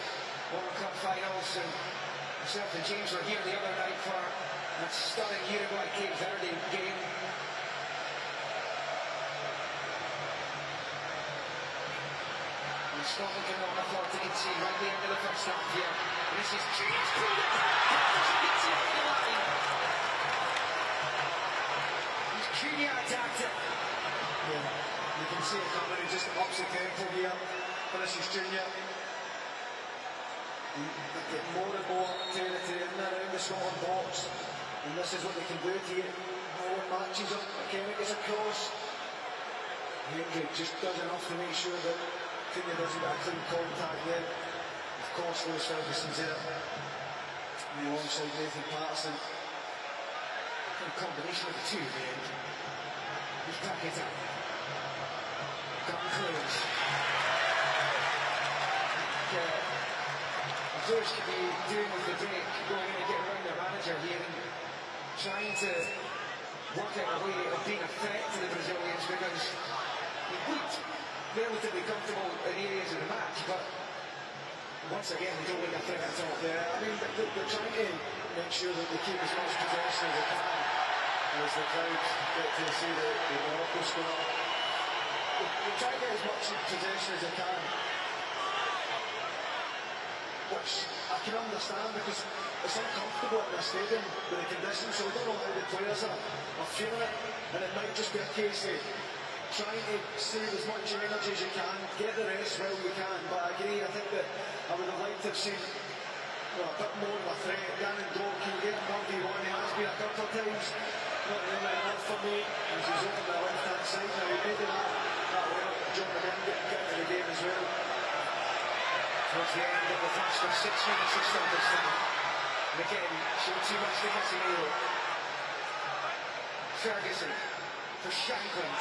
World Cup finals, and myself and James were here the other night for that stunning Uruguay-Cape Verde game. And Scotland can not afford to concede right at the end of the first half here. This is James pulled it back. Gets it off the line. He's Junior attacked it. Yeah, you can see it coming, he just ups the tempo here. Finishes Junior. They get more and more territory in and around the Scotland box. And this is what they can do to you. No one matches up. Kenny gets across. Hendrick just does enough to make sure that Junior doesn't get a clean contact there. Of course, Lewis Ferguson's there. Alongside Nathan Patterson. A combination of the two at the end. He's back it up. Gun clearance. Players could be doing with the break, going in and getting around their manager here and trying to work out a way of being a threat to the Brazilians, because they looked relatively comfortable in areas of the match, but once again they don't look a threat at all. Yeah, I mean, they're trying to make sure that they keep as much possession as they can as the crowd get to see the Morocco score. They try to get as much possession as they can, which I can understand because it's uncomfortable in the stadium with the conditions, so I don't know how the players are feeling it, and it might just be a case of trying to save as much energy as you can, get the rest while you can. But I agree, I think that I would have liked to have seen a bit more of a threat. Gannon Doak, can you get him 1v1? He has been a couple of times, not really enough for me, as he's over the left hand side. Now he made that well, John again get into the game as well. Towards the end of the first of 6 minutes of stop this time. And again, showed too much to Casemiro. Ferguson for Shankland.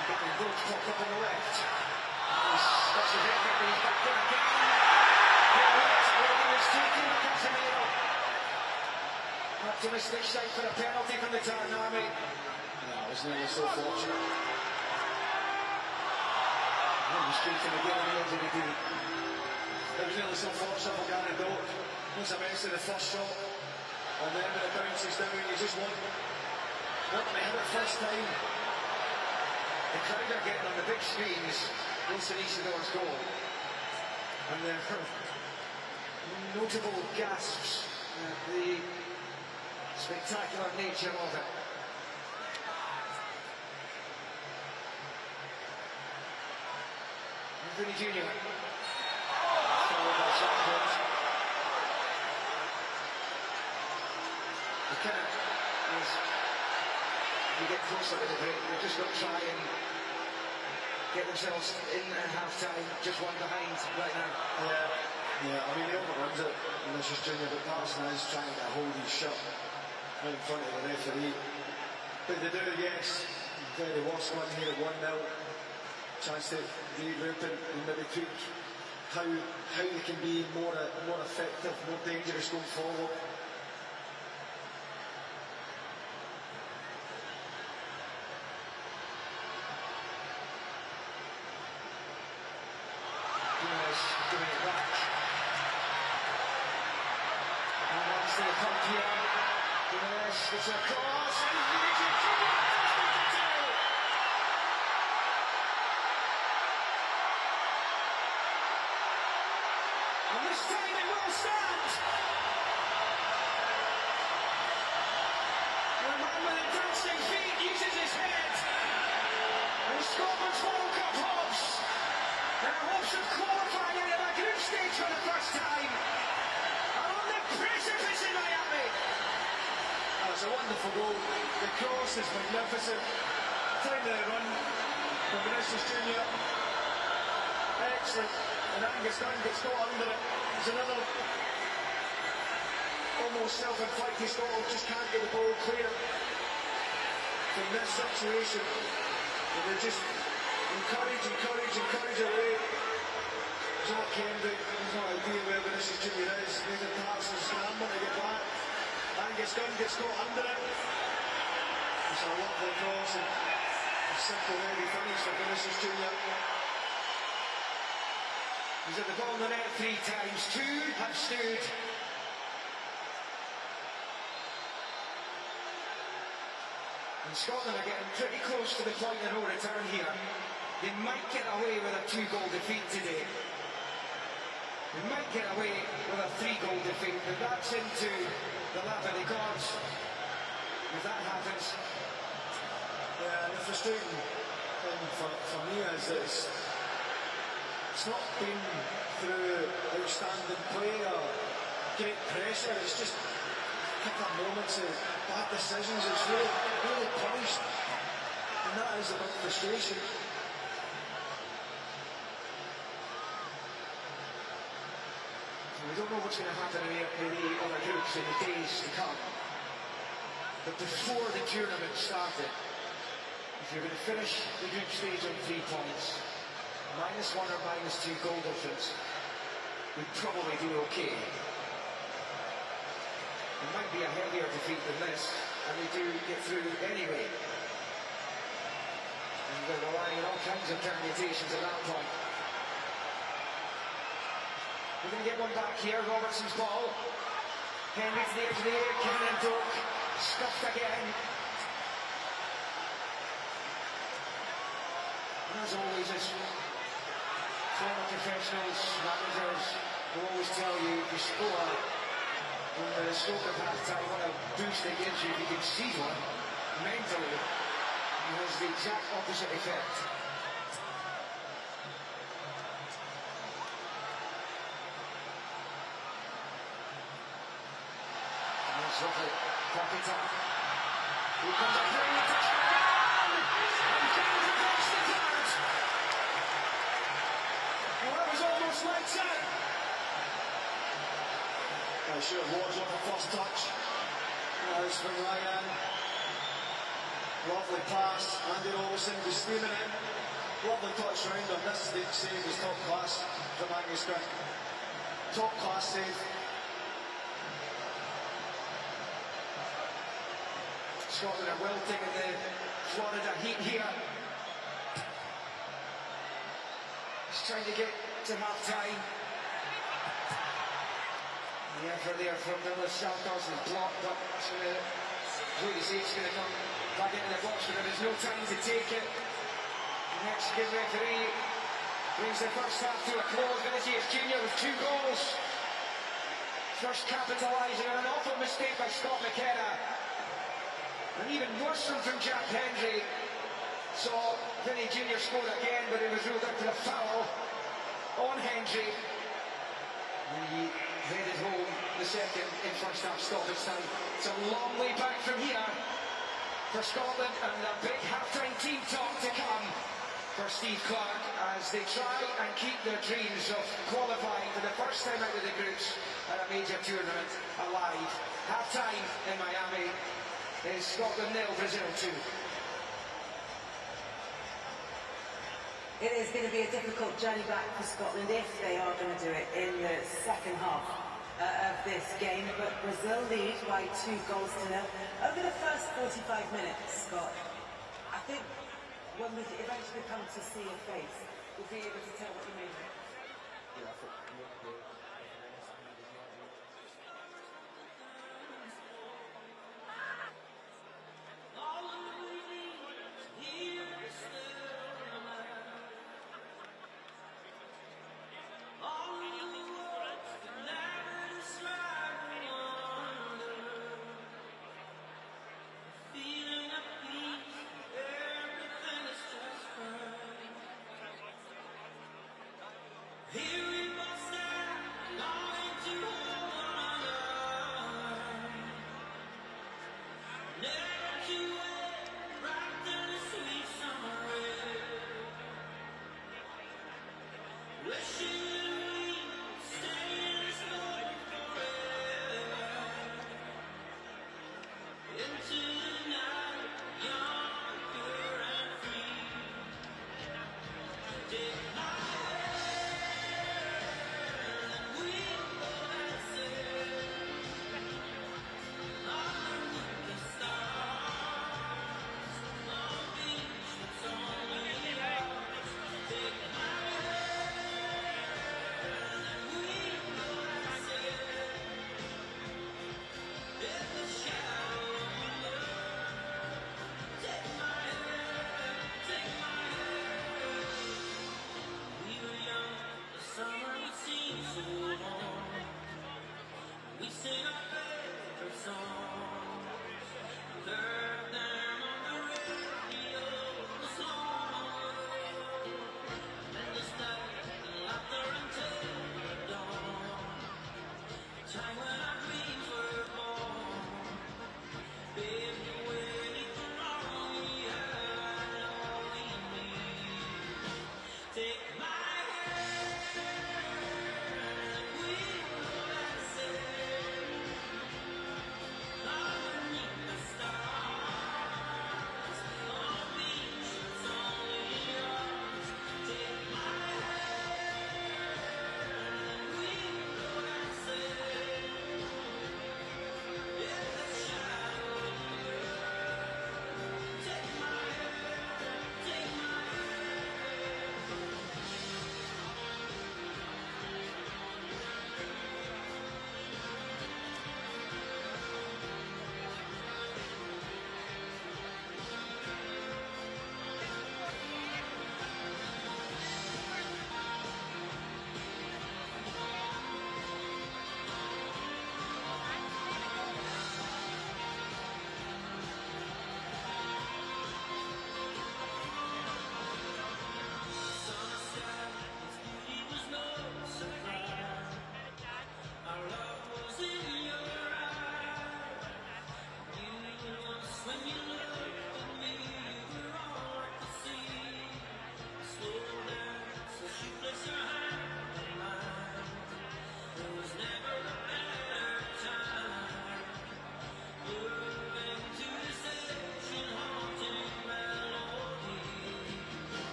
You've got the Roach pop up on the left. That's his head, but he's back there again. It's taken by Casemiro. Optimistic shout for a penalty from the Tartan Army. No, it was nearly so fortunate. Straight to the game and the end of the game. It was nearly so fortunate for Gannon Doak. He's a mess in the first shot, and then when it bounces down, you just want want them to hit it first time. The crowd are getting on the big screens Wilson Isidore's goal. And there are notable gasps at the spectacular nature of it. Rooney Jr. Followed by Jackwood. You can't, as you get closer to the break, they've just got to try and get themselves in at half-time, just one behind right now. Yeah, I mean, he overruns it, Vinicius Junior, but Patterson is trying to hold his shot right in front of the referee. But they do, yes, very worst one here, 1-0. Chance to regroup and maybe tweak how they can be more effective, more dangerous going forward. Giving it back. And once they come here, Gomez gets a cross, and Vinicius Junior does the tail. And this time it will stand. The man with the dancing feet uses his head. And Scotland's World Cup hopes. Their hopes of qualifying into the group stage for the first time are on the precipice in Miami. That's a wonderful goal. The cross is magnificent. Time of the run from Vinicius Junior. Excellent. And Angus Dunn gets caught under it. There's another almost self-inflicted goal. Just can't get the ball clear from this situation. And they're just encourage away. Jack Kendrick has no idea where Vinicius Junior is. Nathan Patterson scrambling to get back. Angus Dunn gets caught under it. It's a lovely cross and a simple heavy finish for Vinicius Junior. He's at the ball in the net 3 times. 2 have stood. And Scotland are getting pretty close to the point of no return here. They might get away with a 2-goal defeat today. They might get away with a 3-goal defeat, but that's into the lap of the gods. If that happens. Yeah, the frustrating thing for me is that it's not been through outstanding play or great pressure. It's just a couple of moments of bad decisions. It's really punished, and that is a big frustration. We don't know what's going to happen in the other groups in the days to come. But before the tournament started, if you're going to finish the group stage on 3 points, -1 or -2 goal difference, we'd probably do okay. It might be a heavier defeat than this, and they do get through anyway. And they're relying on all kinds of permutations at that point. We're going to get one back here. Robertson's ball. Henry to the edge of the air. Kevin Doak. Scuffed again. And as always, as former professionals, managers will always tell you, if you score on the stroke of half-time, what a boost it gives you. If you can see one, mentally, it has the exact opposite effect. Lovely pocket up. Here comes a brilliant touchdown! And James across the clouds. Well, that was almost lights out. I should have watched on the first touch. Nice from Ryan. Lovely pass. Andy Robertson was steaming in. Lovely touch round him. This save was top class from Angus Dunn. Top class save. Scotland are wilting in the Florida heat here. Just trying to get to half-time. The effort there from Miller Santos is blocked, but it's going to, as you see, it's going to come back into the box, but there is no time to take it. The Mexican referee brings the first half to a close. Vinicius Jr. with 2 goals. First capitalising on an awful mistake by Scott McKenna. An even worse one from Jack Hendry. So Vinny Jr. scored again, but it was ruled out for a foul on Hendry. And he headed home the second in first half stoppage time. It's a long way back from here for Scotland, and a big half-time team talk to come for Steve Clarke as they try and keep their dreams of qualifying for the first time out of the groups at a major tournament alive. Half-time in Miami is Scotland 0, Brazil 2. It is going to be a difficult journey back for Scotland if they are going to do it in the second half of this game, but Brazil lead by 2 goals to 0 over the first 45 minutes, Scott. I think when we eventually come to see your face, we'll be able to tell what you mean. Yeah, I thought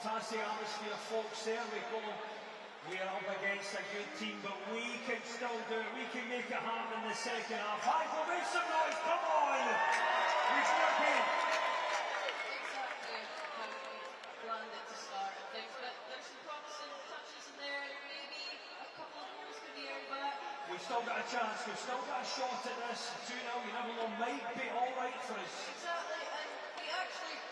fantastic atmosphere, folks. There we go. We are up against a good team, but we can still do it. We can make it happen in the second half. Michael, make some noise, come on! We're working. Exactly how we planned it to start and things, but there's some promising touches in there. Maybe a couple of goals could be earned back. We've still got a chance, we've still got a shot at this. 2-0, you never know, might be alright for us. Exactly, and we actually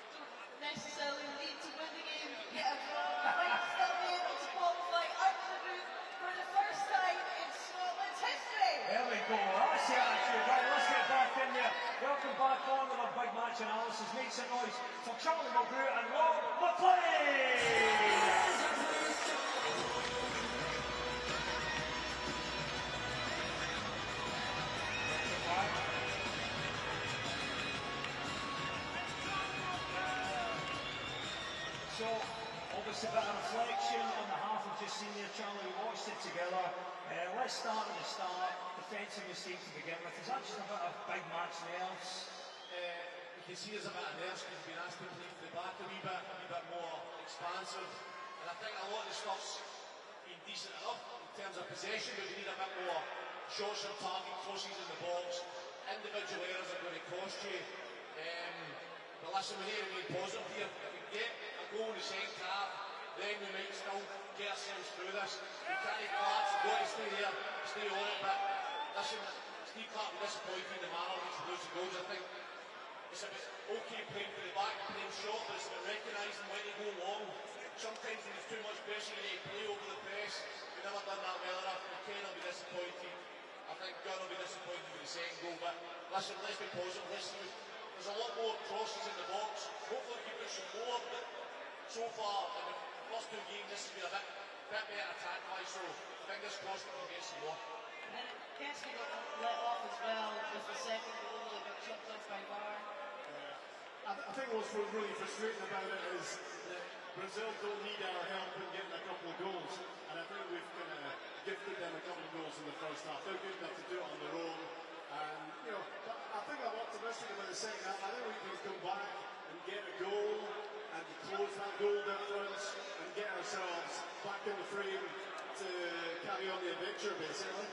don't necessarily need to win the game, get a draw. We might still be able to qualify out of the group for the first time in Scotland's history. There we go, that's the attitude. Right, let's get back in there. Welcome back on with our big match analysis. Make some noise for Charlie McGrew and Rob McLean. So, obviously a bit of reflection on the half we've just seen there, Charlie. We watched it together. Let's start at the start. Defensive mistake to begin with. Is that just a bit of big match nerves? You can see there's a bit of nerves because he's been asked to play to the back a wee bit more expansive. And I think a lot of the stuff's been decent enough in terms of possession, but we need a bit more shots on target, crosses in the box. Individual errors are going to cost you. But listen, we need to remain positive here. If we get a goal in the second half, then we might still get ourselves through this. We can't collapse, we've got to stay there, stay on it. But listen, Steve Clark will be disappointed in the manner of these goals. I think it's a bit okay playing for the back, playing short, but it's about recognising when to go long. Sometimes when there's too much pressure, you need to play over the press. We've never done that well enough. McCain will be disappointed. I think Gunn will be disappointed with the second goal. But listen, let's be positive. There's a lot more crosses in the box. Hopefully we can put some more, but so far in the first two games this has been a bit better attack-wise, so fingers crossed we can get some more. And I guess we got let off as well with the second goal that got chucked off by VAR. I think what's really frustrating about it is that Brazil don't need our help in getting a couple of goals, and I think we've kind of gifted them a couple of goals in the first half. They're good enough to do it on their own. And, you know, but I think I'm optimistic about the second half. I think we can come back and get a goal and close that goal difference and get ourselves back in the frame to carry on the adventure, basically.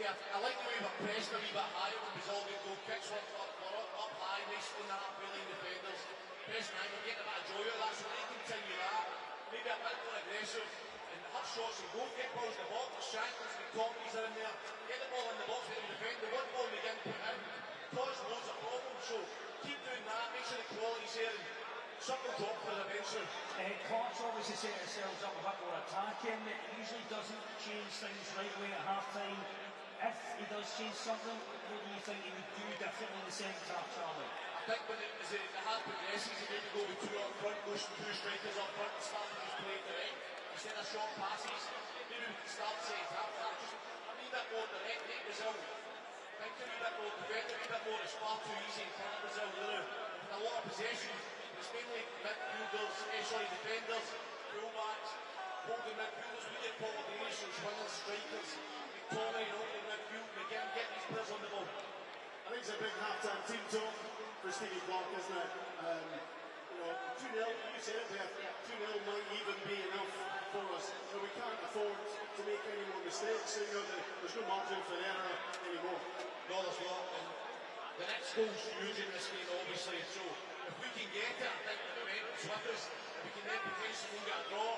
Yeah, I like the way we're pressing a wee bit higher when Brazil get goal kicks. We're up high, nice on that, really defenders. Pressing high, we're getting a bit of joy out of that, so we need to continue that. Maybe a bit more aggressive. And hot shots and goal kick balls in the box. Shanklins and Cockneys are in there. Get the ball in the box, let them defend. The one ball we didn't put in caused loads of problems. So keep doing that, make sure the quality's there, and something top for the eventually. Clark's obviously set ourselves up a bit more attacking. It usually doesn't change things right away at half time. If he does change something, what do you think he would do differently in the second half, Charlie? I think when the half progresses, you need to go with two up front, go two strikers up front, and start to just play direct. Instead of short passes, maybe we can start the second half. Just a wee bit more direct, make Brazil think a wee bit more, prevent a wee bit more. It's far too easy in front of Brazil. They're a lot of possession. It's mainly midfielders, defenders, fullbacks, holding midfielders. We get Paul Davies, swinging strikers, McTominay holding midfield. Again, get these players on the ball. I think it's a big half-time team talk for Stevie Clark, isn't it? You know, 2-0, you said it there, 2-0 might even be enough for us. So we can't afford to make any more mistakes. So, you know, there's no margin for error anymore. No, there's not. And the next goal's huge in this game, obviously. So if we can get it, I think the momentum's with us. We can then potentially go get a draw.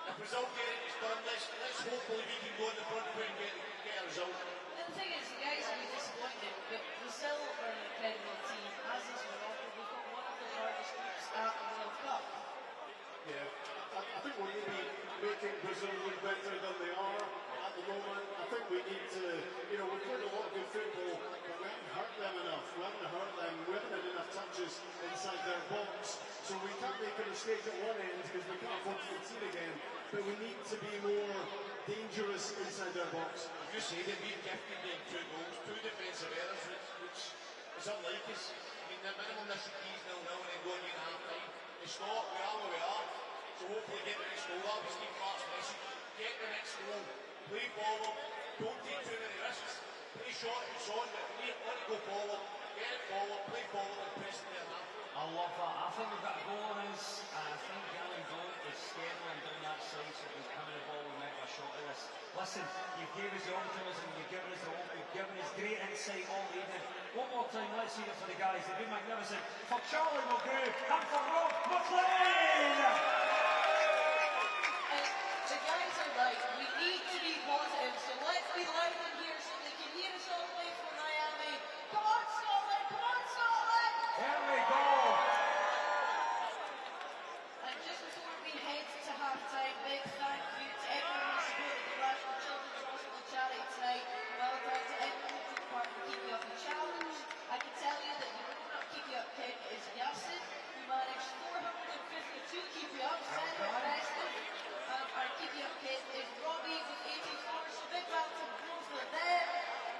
If Brazil get it, it's done. Let's hopefully we can go in the front foot and get a result. And the thing is, the guys will be disappointed, but Brazil are an incredible team, as is Morocco. We've got one of the hardest groups at the World Cup. Yeah, I think we're maybe making Brazil look better than they are at the moment. I think we need to, you know, we've played a lot of good football, but we haven't hurt them enough. We haven't hurt them. We haven't had enough touches inside their box. So we can't make a mistake at one end because we can't afford to concede again. But we need to be more dangerous inside their box. You say that we've gifted them 2 goals, 2 defensive errors, which is unlike us. I mean, the minimum this should be 0-0 and then going in half time. It's not, we are where we are. So hopefully get the next goal. That'll be Steve Clark's message. Get the next goal. Play forward. Don't take too many risks. Play short and so on, but if you want to go forward, get it forward, play forward and press it there half. I love that. I think we've got a goal on us, and I think Gary Gold is scheduling down that side, so we've coming the ball, we might have a shot at this. Listen, you've gave us the optimism, you've given us the hope, you've given us great insight all evening. One more time, let's see it for the guys. They've been magnificent. For Charlie McGrew and for Rob McLean! The guys are right. We need to be positive, so let's be loud in here so they can hear us all the way from Miami. Come on, Scotland! Come on, Scotland! Here we go! And just before we head to half-time, big thank you to everyone who supported the Glasgow Children's Hospital charity tonight. Well done to everyone who took part in the Keep You Up challenge. I can tell you that the grown-up Keep You Up kid is Yassin, who managed 452 Keep You Ups, and impressive. Our Keep You Up kid is Robbie with 84, so big round of applause for them.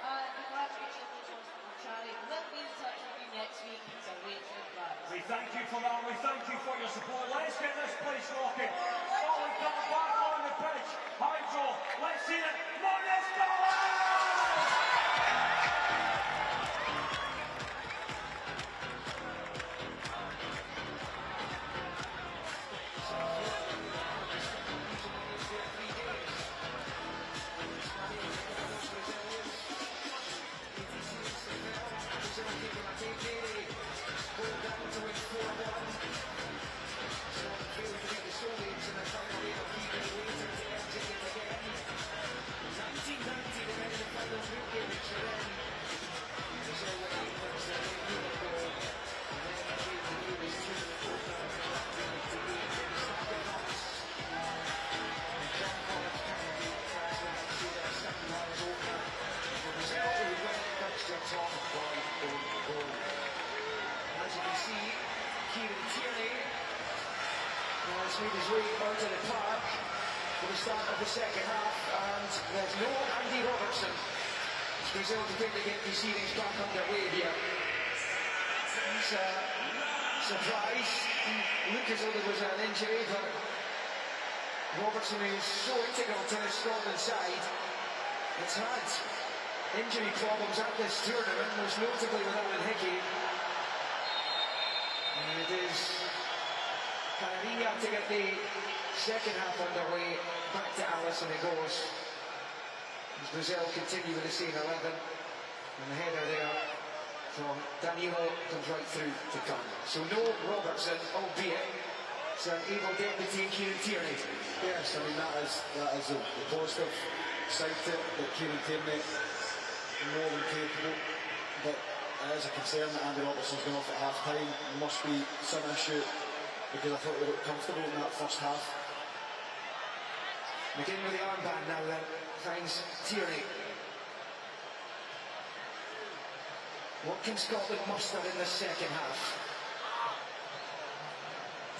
And the Glasgow Children's Hospital charity will be in touch with you next week to arrange your plans. We thank you for that, we thank you for your support. Let's get this place rocking. Scotland coming back on the pitch. Hydro, let's see it. Morning, Scotland! As you can see, Kieran Tierney has made his way out of the park for the start of the second half, and there's no Andy Robertson. It's Brazil to quickly get these series back underway here. He's surprised. He looked as though there was an injury, but Robertson is so integral to the Scotland side. It's had injury problems at this tournament, most notably with Owen Hickey. And it is Canarina to get the second half underway. Back to Allison it goes. As Brazil continue with the same 11. And the header there from Danilo comes right through to Gunn. So no Robertson, albeit it's an able deputy in Kieran Tierney. Yes, I mean that is the positive side to it, that Kieran Tierney more than capable, but it is a concern that Andy Robertson's gone off at half time. There must be some issue, because I thought they looked comfortable in that first half. McGinn with the armband now then finds Tierney. What can Scotland muster in the second half?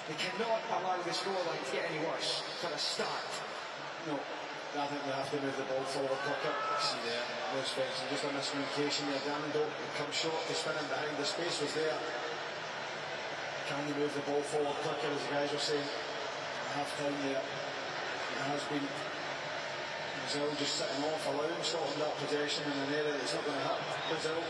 They cannot allow the scoreline to get any worse for a start. No, I think they have to move the ball forward quicker. See there, no space, and just a miscommunication there. Gando comes short to spinning behind, the space was there. Can you move the ball forward quicker, as the guys were saying at half time there? It has been Brazil just sitting off, allowing Scotland that possession in an area that's not going to hurt Brazil.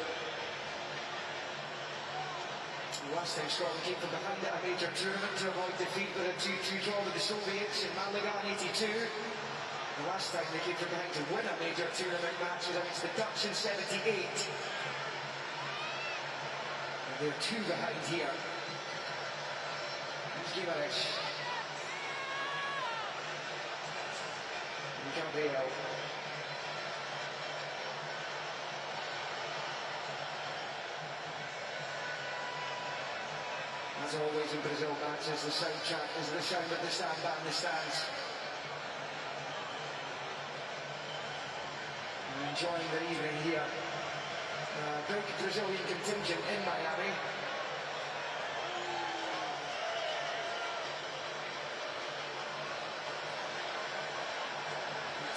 Last time Scotland came from behind at a major tournament to avoid defeat with a 2-2 draw with the Soviets in Malaga in '82. The last time they came from behind to win a major tournament match was against the Dutch in '78. And they're two behind here. Here's Gimenez. And Gabriel. As always in Brazil matches, the soundtrack is the sound of the stand band, the stands. And enjoying their evening here. Big Brazilian contingent in Miami.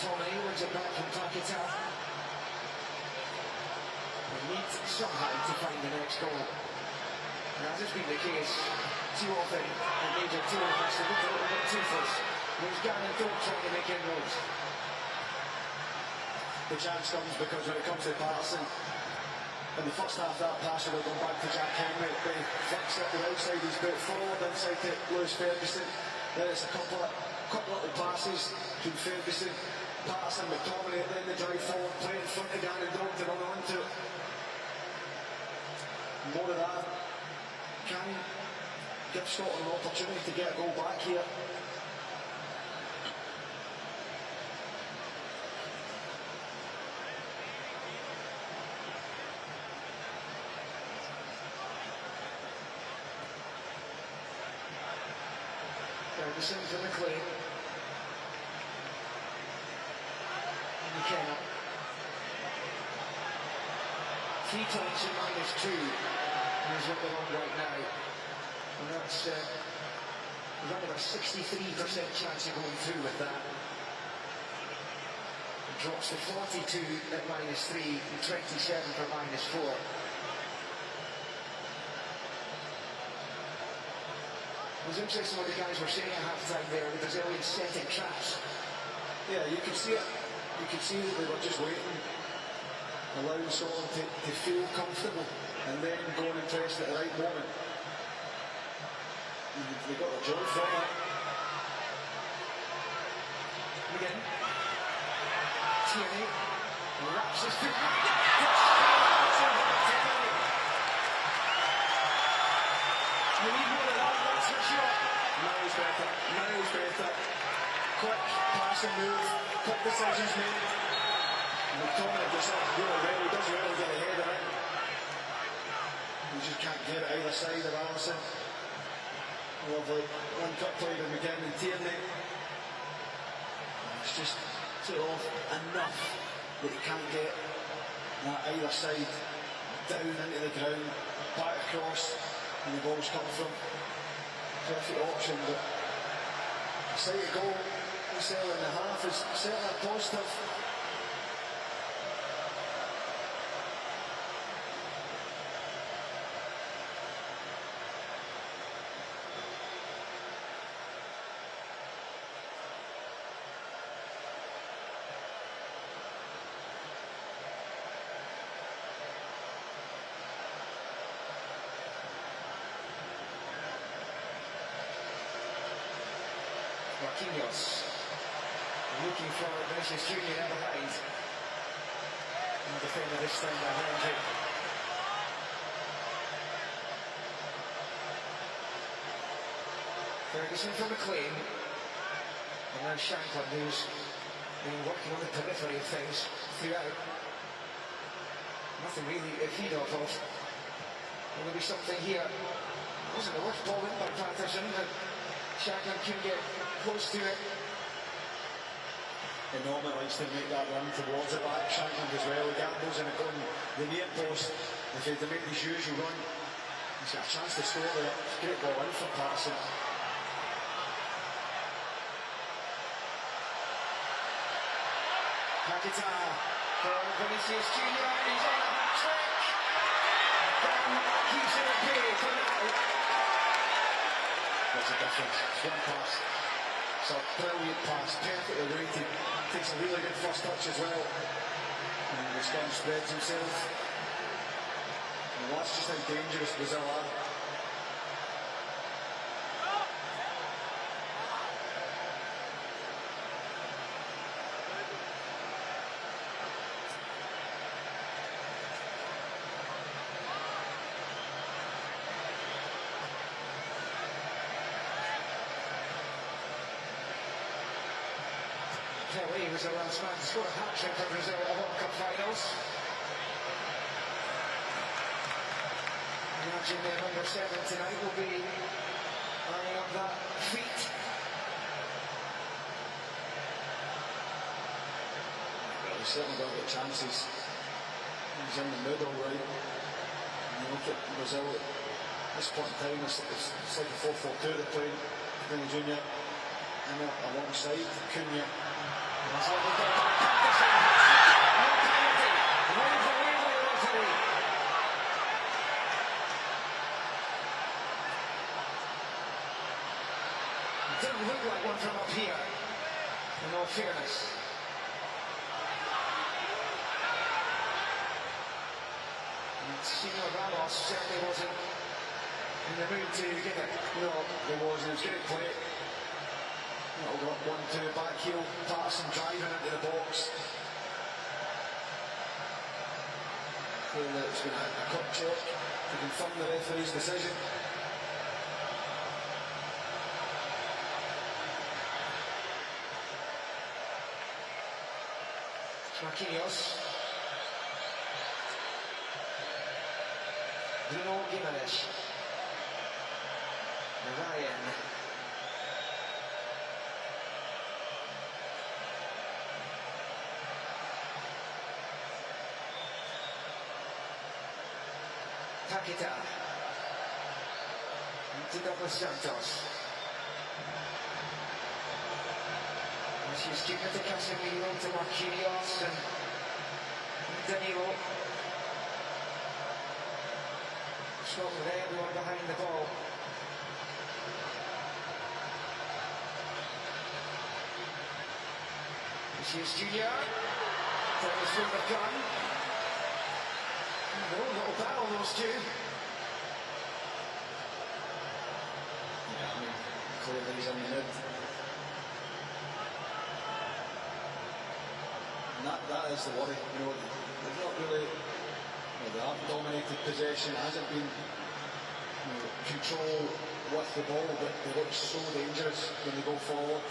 Tommy wins it back from Paquetá. They need somehow to find the next goal. And as has been the case too often in major tournaments, they look a little bit toothless. There's Gannon don't try to make inroads. The chance comes because when it comes to Patterson, In the first half, that pass would have gone back to Jack Henry. They flicked it to the outside, he's put forward inside to Lewis Ferguson. Then it's a couple little passes between Ferguson, Patterson, McTominay, and then the drive forward, play in front of Gary Dog to run onto it. More of that. Can give Scotland an opportunity to get a goal back here. Ferguson for McLean. McKenna. 3 times to -2 is what they're on right now. And that's around about 63% chance of going through with that. It drops to 42 at -3 and 27 for -4. It was interesting what the guys were saying at half-time there, the Brazilians setting traps. Yeah, you could see it. You could see that they were just waiting, allowing someone to feel comfortable and then go and press at the right moment. And they got a joy from it. Again. Tierney wraps his feet. You need more of that, that's for sure. Miles better. Quick passing move, quick decisions made. McTominay does that really well, he does really get ahead of it. He just can't get it either side of Alisson. Lovely one cut play to McGinn and Tierney. It's just too off enough that he can't get that either side down into the ground, back across, and the ball's come from. Perfect option, but a sight of goal instead in the half is certainly a positive. Marquinhos looking for Vinicius Junior in behind. And defender this time by Hendrick. Ferguson for McLean. And now Shankland, who's been working on the periphery of things throughout. Nothing really to feed off of. Will there be something here? It wasn't the worst ball in by Patterson, but Shankland can get close to it. And Norman likes to make that run towards it back. Shankland as well. He gambles and it going the near post. If he had to make his usual run, he's got a chance to score there. It's a great ball in for Patterson. Paquetá for Vinicius Junior, and he's on a hat-trick. Keeps it at bay for now. There's a difference. It's one pass. It's a brilliant pass, perfectly weighted. Takes a really good first touch as well. And the Scotland spreads himself. And that's just how dangerous Brazil are. He was the last man to score a hat-trick for Brazil at the World Cup finals. Imagine their number 7 tonight will be eyeing up that feat. Well, he's certainly got the chances. He's in the middle, right? And you look at Brazil at this point in time, it's like a 4-4-2 they're playing. Vinny Junior and alongside Cunha. That's what we've got. Patterson. No penalty. Unbelievable lottery. It didn't look like one from up here, in all fairness. And boss certainly wasn't in the mood to give it. No, there wasn't. It was great play. Little got 1-2 back heel, Patterson driving into the box. Feeling that it's been a cut check to confirm the referee's decision. Marquinhos. Bruno Guimaraes. Ryan. Paquetá. To Douglas Santos. She's given to Casemiro, to Marquinhos and Danilo. Scotland there, everyone behind the ball. Here's Junior. Taylor's through the gun. Oh, little battle those two. Yeah, I mean, clearly he's on the mid. And that is the worry, you know, they've not really, they have dominated possession, it hasn't been control with the ball, but they look so dangerous when they go forward,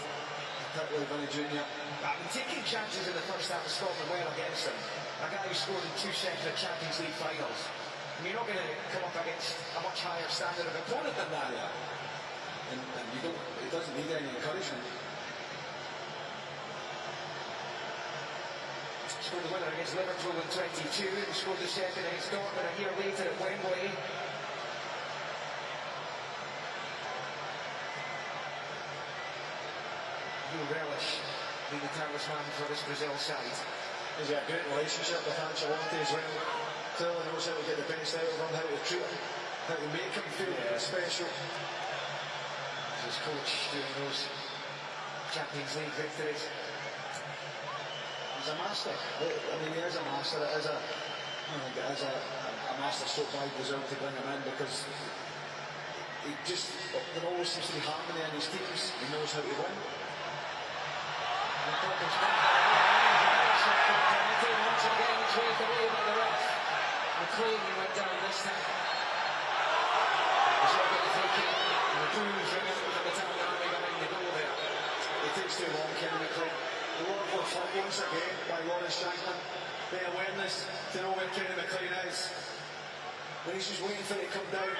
particularly Vinny Junior. I've been taking chances in the first half of Scotland well against them. A guy who scored in 2 separate Champions League finals. And you're not going to come up against a much higher standard of opponent than that. Yeah. And you don't, it doesn't need any encouragement. Scored the winner against Liverpool in 22, and scored the second against Dortmund a year later at Wembley. He'll relish being the talisman for this Brazil side. He's got a great relationship with Ancelotti as well. Clearly knows how to get the best out of him, how to treat him, how to make him feel special. His coach doing those Champions League victories. He's a master. I mean, he is a master. It is a master stroke by Brazil to bring him in, because there always seems to be harmony in his teams. He knows how to win. Once again, it's waved away by the ref. McLean went down this time. Brazil got the free kick, and the booze ring out from the Italian army behind the goal there. It takes too long, Kenny McLean. A lot of fun once again by Lawrence Shankland. The awareness to know where Kenny McLean is. When he's just waiting for it to come down.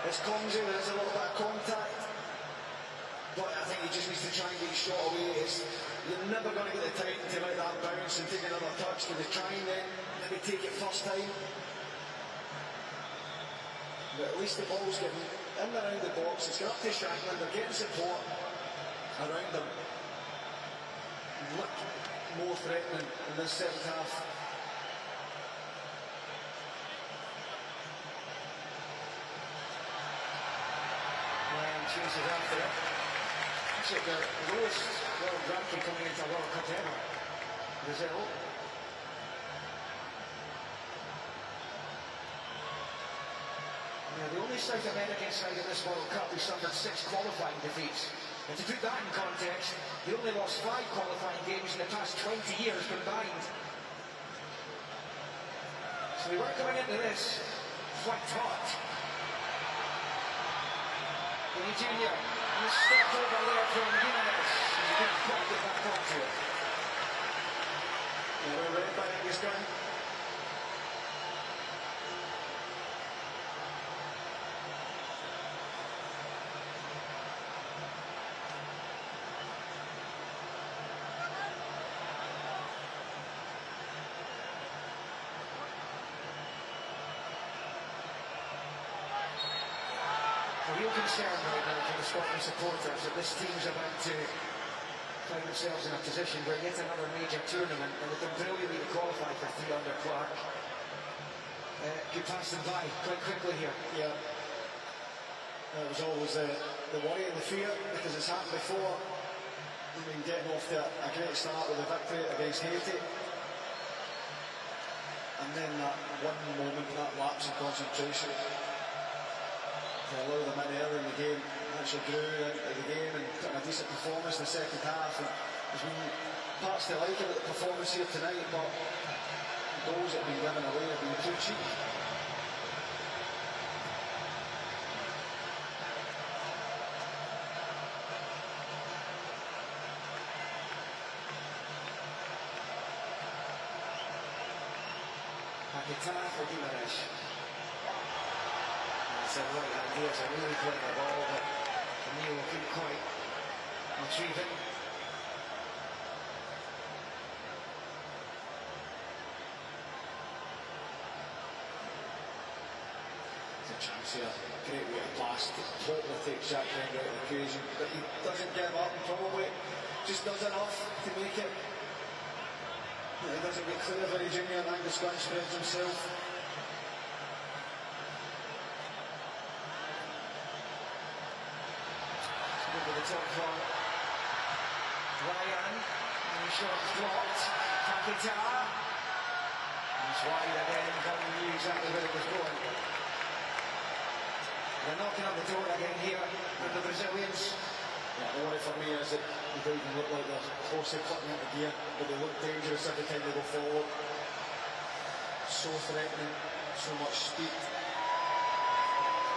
It's clumsy, there's a little bit of contact. But I think he just needs to try and get his shot away. You're never going to get the time to let that bounce and take another touch. Can they try and then maybe take it first time? But at least the ball's getting in and around the box. It's got up to Shankland, they're getting support around them. Look more threatening in this second half. And chases after it. It's the lowest world ranking coming into a World Cup ever. Brazil. Now, the only South American side in this World Cup who suffered 6 qualifying defeats. And to put that in context, they only lost 5 qualifying games in the past 20 years combined. So they were coming into this quite hot. Vinny Junior, and a step over there from Guimaraes. And he didn't quite get back onto it. Well read by Angus Gunn. A real concern right now for the Scotland supporters that this team's about to find themselves in a position where yet another major tournament, and they've done brilliantly to qualify for 3 under Clark, could pass them by quite quickly here. Yeah. That was always the worry and the fear, because it's happened before. I mean, getting off to a great start with a victory against Haiti. and then that one moment, that lapse in concentration, to allow them in early in the game, actually grew into the game and put in a decent performance in the second half. And there's been parts to like about the performance here tonight, but the goals that have been given away have been too cheap. Guitar for Guimaraes. It's a right idea, it's a really clever ball, but Neil couldn't quite retrieve it. There's a chance here, great way to pass, totally takes Jack Render out of the equation, but he doesn't give up and probably just does enough to make it. He doesn't get clear very junior, and Angus Gunn spreads himself. Over the top from Ryan, and the shot's blocked. Paquetá. It's wide again, Gunn knew exactly where it was going. They're knocking on the door again here with the Brazilians. Yeah, the worry for me is that they don't even look like they're close to cutting into gear, but they look dangerous every time they go forward. So threatening, so much speed.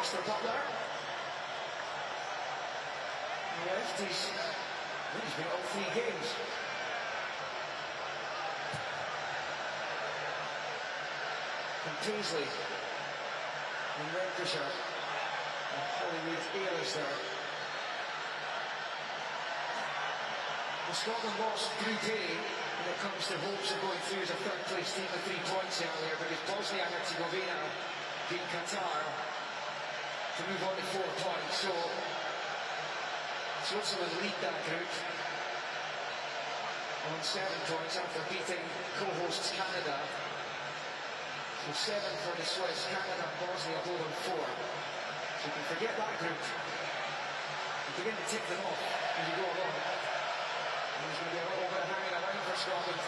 Mr. Butler. Left, he's been all 3 games. And Paisley and Renfrewshire and Hollywood Ayers there. Well, Scotland lost Group A when it comes to hopes of going through as a third place team with 3 points earlier, because Bosnia and Herzegovina beat Qatar to move on to 4 points. So Switzerland lead that group on 7 points after beating co-hosts Canada. So 7 for the Swiss, Canada and Bosnia both on 4. So you can forget that group. You begin to tick them off as you go along. And there's going to be a little bit of hanging around for Scotland.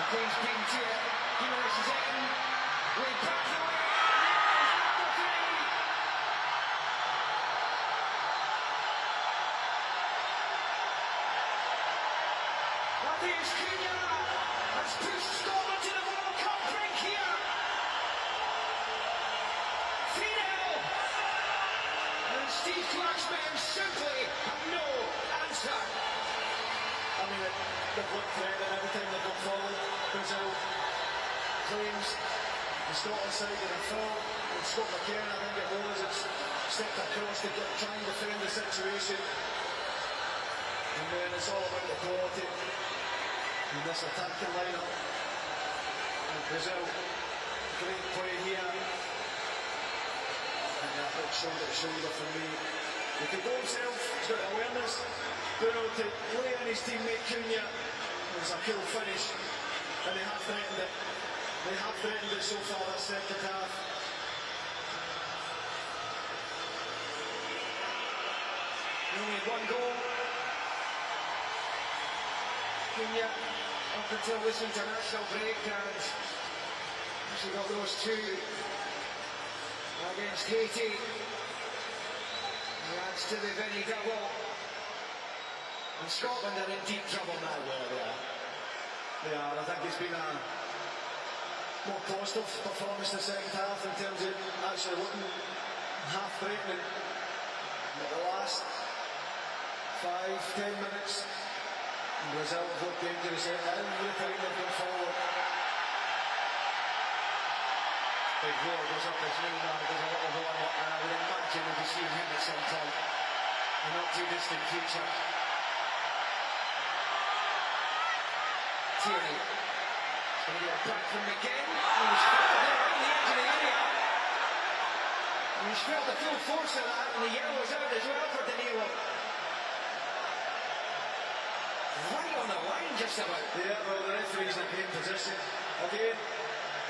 McLean's beaten to it. Guimaraes is in. Way back the way. Mathias Cunha has pushed Scotland to the World Cup brink here. 3-0. And Steve Clarke's men simply have no answer. I mean, they've looked threatening every time they come forward. Brazil claims the Scotland side in a foul. And Scott McKenna, I think it was, it's stepped across to try and defend the situation. And then it's all about the quality in this attacking lineup. And Brazil, great play here. And that big shoulder to shoulder from me. He could go himself, he's got awareness. Bruno to lay on his teammate Cunha. It's a cool finish. And they have threatened it. They have threatened it so far this second half. Only had 1 goal. Cunha up until this international break, and she got those 2 against Haiti. He adds to the very double. And Scotland are in deep trouble now. They are. I think it's been a more positive performance in the second half in terms of actually looking half threatening. But the last 5-10 minutes, Brazil have looked dangerous every time they've gone forward. Big roar goes up this knee now, there's a little warm up, and I would imagine we'll be seeing him at some point in the not too distant future. Tierney. It's going to be a back from McGinn. He's felt it right in the edge of the area. And he's felt the full force of that, and the yellow's out as well for Danilo. Right on the line, just about. Yeah, well, the referee's in a great position. Again,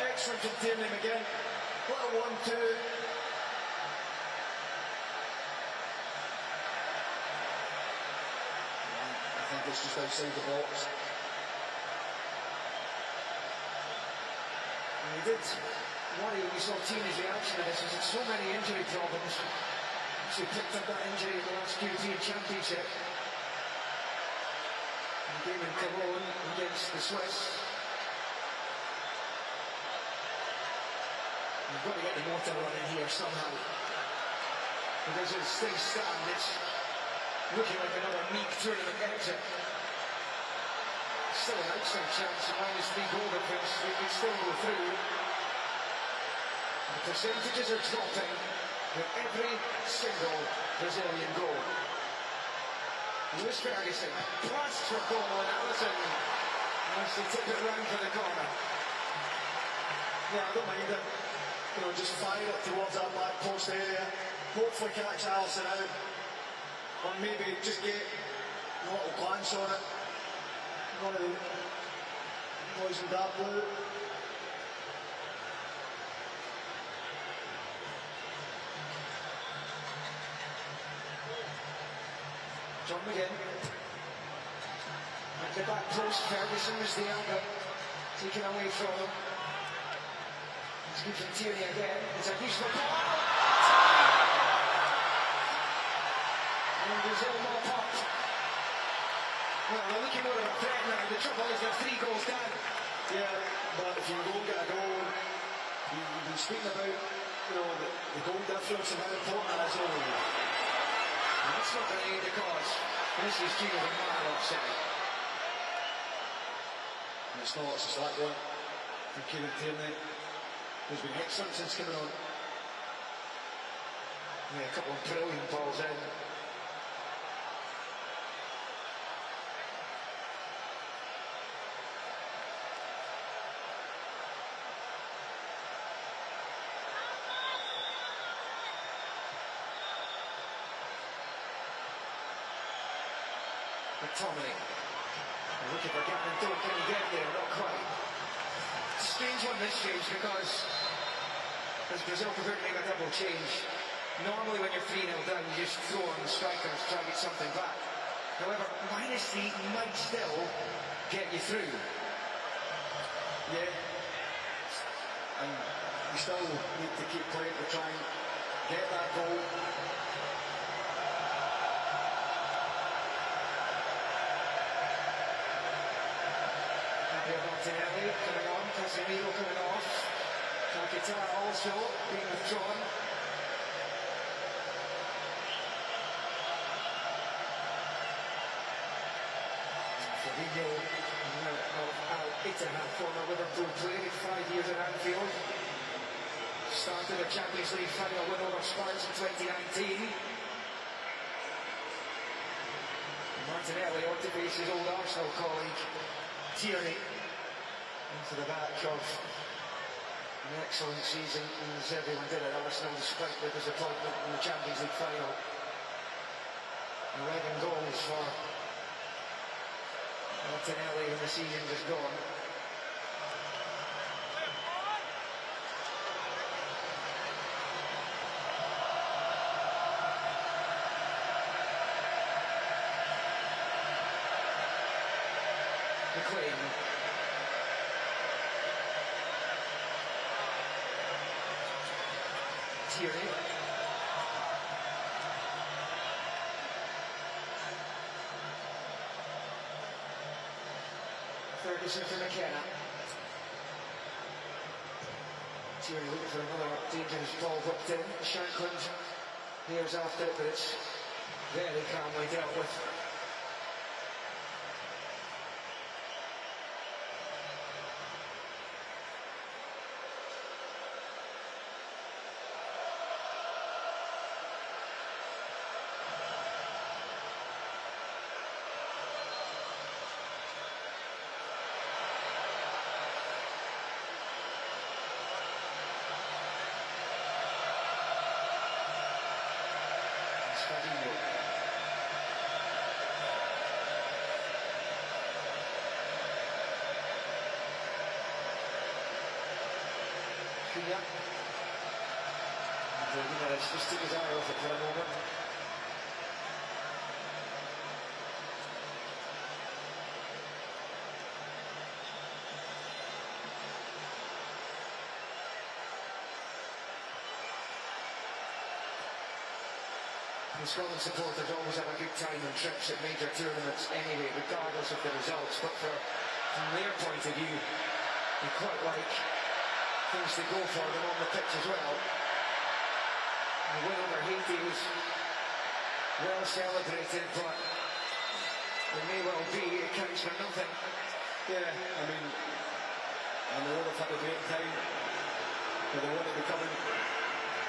excellent from Tierney again. Little 1-2. I think it's just outside the box. did worry when we saw Tina's reaction to this. He's had so many injury problems. She picked up that injury in the last European Championship. And game in Cologne against the Swiss. We've got to get the motor running here somehow. Because as things stand, it's looking like another meek tournament exit. Still an outside chance, -3 goal difference. We can still go through. The percentages are dropping with every single Brazilian goal. Lewis Ferguson, blast for goal, and Allison has to tip it round for the corner. Yeah, I don't mind it. You know, just fire it towards that back post area. Hopefully catch Allison out. Or maybe just get a little glance on it. One of the boys in dark blue. John McGinn. At the back post, Ferguson was the angle. Taken away from him. It's good from Tierney again. It's a useful ball. And Brazil more pop. Well, they're looking more of a threat now. The trouble is they're 3 goals down. Yeah, but if you go and get a goal, you've been speaking about, you know, the goal difference and how important that is. And that's not going to aid the cause. This is due to the mad offside. And it's not, it's a slack one from Kieran Tierney, who's been excellent since coming on. Yeah, a couple of brilliant balls in. McTominay. Looking for Gavin, don't can he get there? Not quite. Strange one this James, because as Brazil prefer to make a double change, normally when you're 3-0 down you just throw on the strikers, try to get something back. However, -3 might still get you through. Yeah. And you still need to keep playing to try and get that goal. Martinelli coming on, Casemiro coming off. Paquetá also being withdrawn. Fabinho of Al Ittihad, former Liverpool player, 5 years at Anfield. Started a Champions League final win over Spurs in 2019. Martinelli on to face his old Arsenal colleague, Tierney. Into the back of an excellent season, as everyone did at Arsenal, despite the disappointment in the Champions League final. 11 goals for Martinelli when the season just gone. McLean. Tierney. Ferguson for McKenna. Tierney looking for another dangerous ball whipped in. Shankland hears after it, but it's very calmly dealt with. Fabinho. Cunha. Jimenez just took his eye off it for a moment. The Scotland supporters always have a good time on trips at major tournaments anyway, regardless of the results. But from their point of view, they quite like things to go for them on the pitch as well. The win over Haiti was well celebrated, but it may well be it counts for nothing. Yeah, I mean, I know they've had a great time, but they want to be coming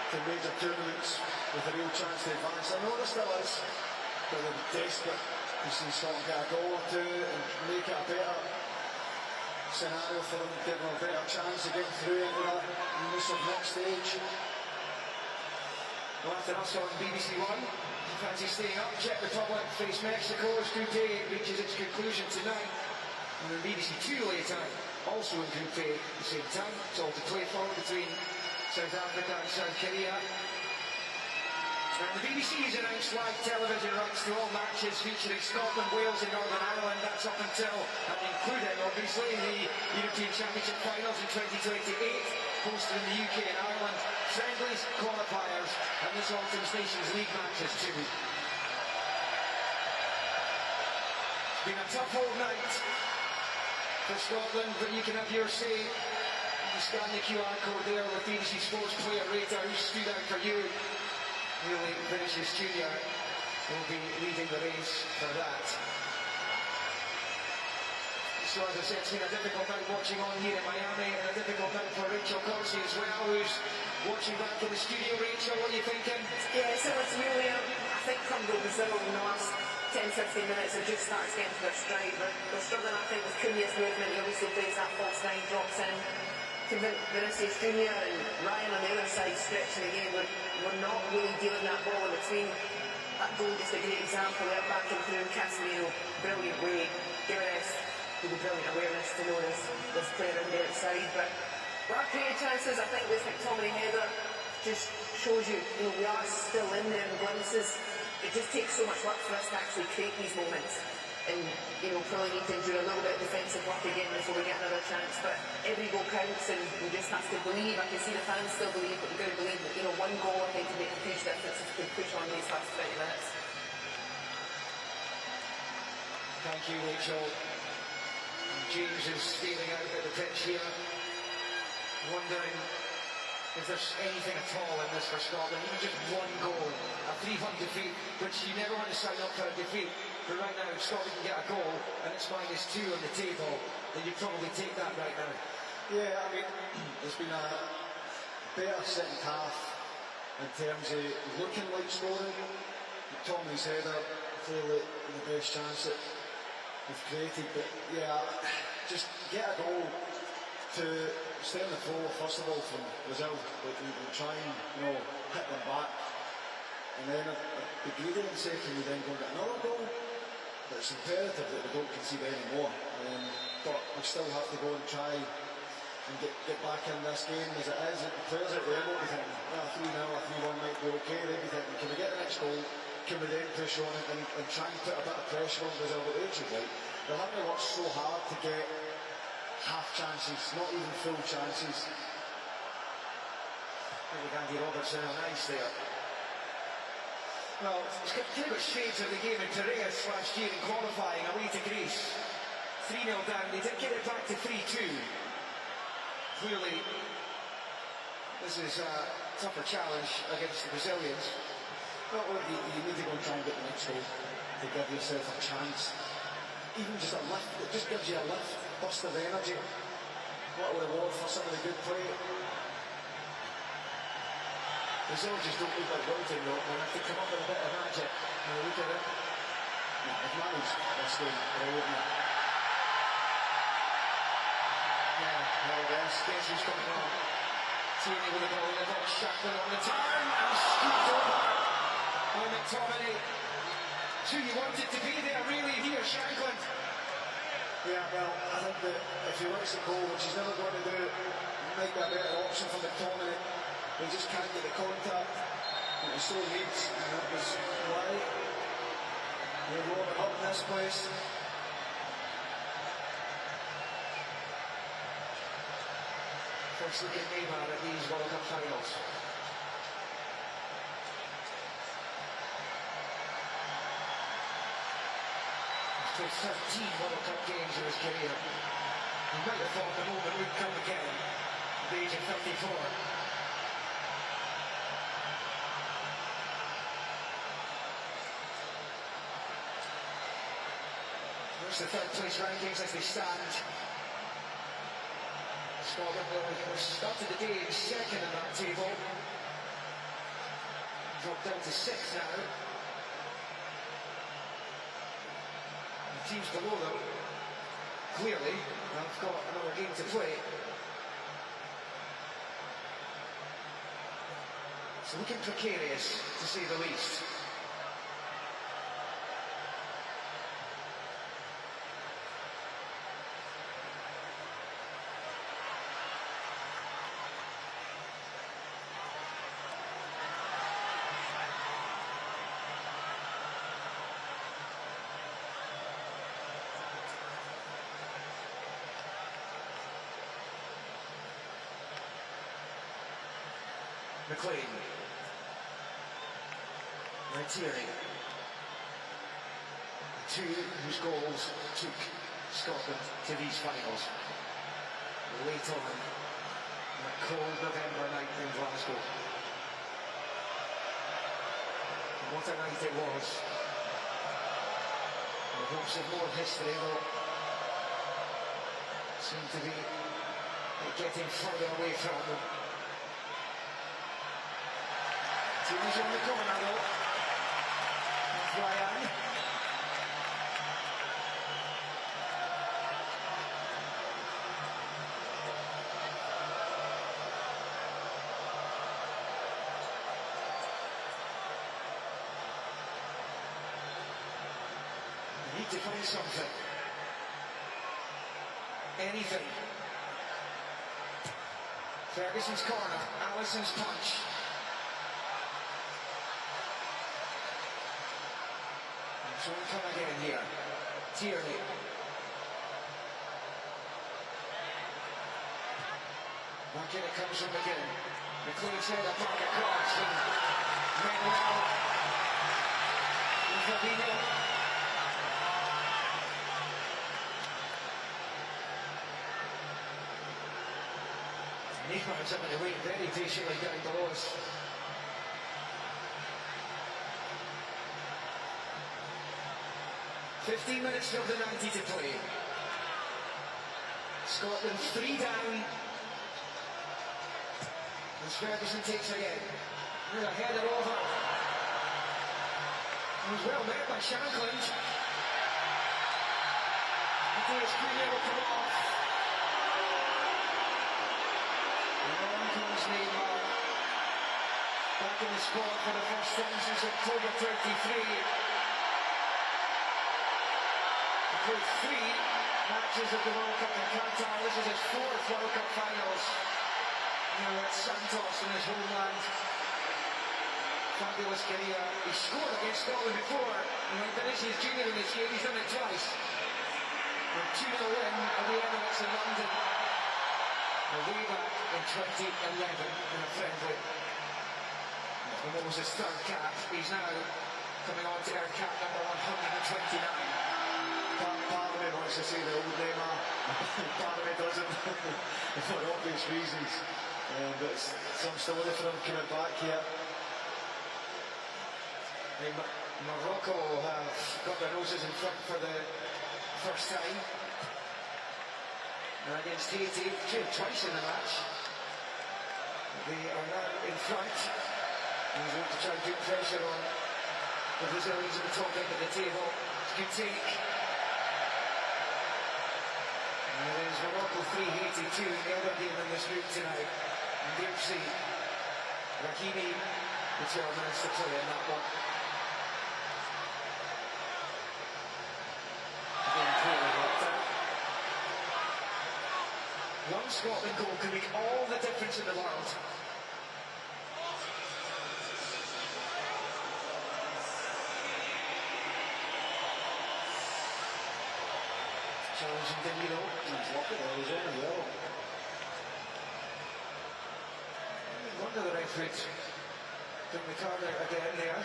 to major tournaments with a real chance to advance. I know there still is, but they're desperate to see Scotland get a goal or two and make it a better scenario for them, give them a better chance of getting through into that next stage. Well, after us on BBC One, fancy staying up. Czech Republic face Mexico as Group A reaches its conclusion tonight. And on BBC Two later, also in Group A at the same time. It's all to play for between South Africa and South Korea. And the BBC has announced live television rights to all matches featuring Scotland, Wales and Northern Ireland. That's up until and including, obviously, the European Championship finals in 2028, hosted in the UK and Ireland, friendlies, qualifiers, and this autumn's Nations League matches too. It's been a tough old night for Scotland, but you can have your say. You scan the QR code there with BBC Sports Player Rater, who stood out for you. Really, Vinicius Junior will be leading the race for that. So as I said, it's been a difficult night watching on here in Miami, and a difficult night for Rachel Corsi as well, who's watching back in the studio. Rachel, what are you thinking? Yeah, so it's really, I think from Brazil in the last 10-15 minutes, it just starts getting to their stride. They're struggling, I think, with Cunha's movement. He obviously plays that false nine, drops in to Vinicius Junior, and Ryan on the other side stretching the game. We're not really dealing that ball in between. That goal just a great example. They're back and through Casemiro, brilliant way. Gimenez with a brilliant awareness to know this player on the outside. But our creative chances, I think this McTominay header just shows you, we are still in there in glimpses. It just takes so much work for us to actually create these moments. And, probably need to endure a little bit of defensive work again before we get another chance. But every goal counts, and we just have to believe. I can see the fans still believe, but we've got to believe that, one goal, I think, can make a huge difference if we can push on these last 20 minutes. Thank you, Rachel. James is stealing out at the pitch here, wondering if there's anything at all in this for Scotland. Even just one goal, a 3-1 defeat, which you never want to sign up for a defeat. But right now, if Scotland can get a goal and it's -2 on the table, then you'd probably take that right now. Yeah, I mean, there's been a better second half in terms of looking like scoring. McTominay's header, clearly the best chance that we've created. But yeah, just get a goal to stay on the floor, first of all, from Brazil, and try and hit them back. And then be greedy in second, we then go and get another goal. But it's imperative that we don't concede any more. But we still have to go and try and get back in this game as it is. The players at the end will be thinking, 3-0 or 3-1 might be okay. They'll be thinking, can we get the next goal? Can we then push on it and try and put a bit of pressure on Brazil? But they're having to work so hard to get half chances, not even full chances. I think Andy Robertson on ice there. Well, it's kind of got shades of the game in Piraeus last year in qualifying away to Greece. 3-0 down, they did get it back to 3-2. Clearly, this is a tougher challenge against the Brazilians. Well, you need to go and try and get the next goal to give yourself a chance. Even just a lift, it just gives you a lift, burst of energy. What a reward for some of the good play. Brazil just don't look like Wilton though, and have to come up with a bit of magic. Look at it. They've managed this game brilliantly. Yeah, well, guess who's coming on. Tierney with the ball in the box, Shackman on the turn, and scooped over by McTominay. So you wanted to be there really here, Shankland. Yeah, well, I think that if he wants the goal, which he's never going to do, it might be a better option for McTominay. He just can't get the contact that he so needs, and that was why they rolled it up in this place. First look at Neymar at these World Cup finals. So 13 World Cup games in his career. He might have thought the moment would come again at the age of 34. There's the third place rankings as they stand. Scotland will started the day second in that table. Dropped down to sixth now. The teams below them, clearly, have got another game to play. It's looking precarious, to say the least. McLean. Tierney. The two whose goals took Scotland to these finals. Late on a cold November night in Glasgow. And what a night it was. The hopes of more history will seem to be getting further away from them. Tierney's on the corner though. Ryan. You need to find something. Anything. Ferguson's corner, Allison's punch. So we come again here. Tierney. Back in it comes from McGinn. McLean's head up back across and Manuel. Fabinho. Neymar is having to wait very patiently down below us. "15 minutes of the 90 to play. Scotland 3 down. As Ferguson takes again. There's a header over. It was well met by Shankland. Matthias Cunha will come off. And on comes Neymar. Back in the squad for the first time since October 33. He played 3 matches of the World Cup in Qatar. This is his 4th World Cup finals. Now at Santos in his homeland. Fabulous career. He scored against Scotland before. And when Vinicius Junior in this game, he's done it twice. A 2-0 win at the Emirates in London. And way back in 2011 in a friendly. And what was his 3rd cap? He's now coming on to earn cap number 129. Part of me wants to say the old Neymar, part of me doesn't, for obvious reasons. But some story for him coming back here. Morocco have got their noses in front for the first time. And against Haiti, twice in the match. They are now in front. And he's going to try and put pressure on the Brazilians at the top end of the table. It's a good take. And there's Morocco 3, Haiti 2 in the other game in this group tonight. And they'll see Rahimi determined to play in that one. Again, clearly worked out. One Scotland goal can make all the difference in the world. Challenging Danilo. He's lucky though, he's over yellow. No wonder the referee took the card out again there.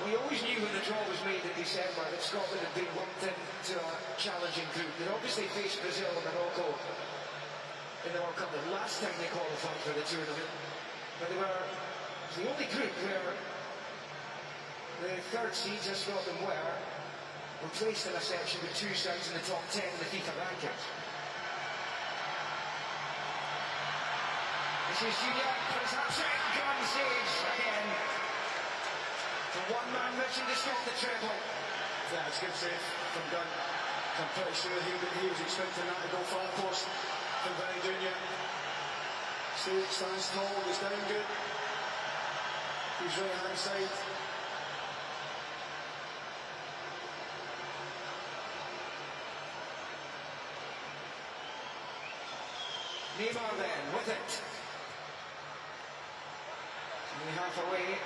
We always knew when the draw was made in December that Scotland had been lumped into a challenging group. They'd obviously faced Brazil and Morocco in the World Cup the last time they qualified for the tournament. But they were the only group where the third seeds, as Scotland were placed in a section with two sides in the top 10 in the FIFA rankings. This is Junior for his hat-trick. Gunn saves again. The one-man mission to stop the treble. Yeah, it's a good save from Gunn. I'm pretty sure he was expecting that to go far post from Benny Junior. Stands tall, he's down good. He's right hand side. Neymar then with it. Only half away.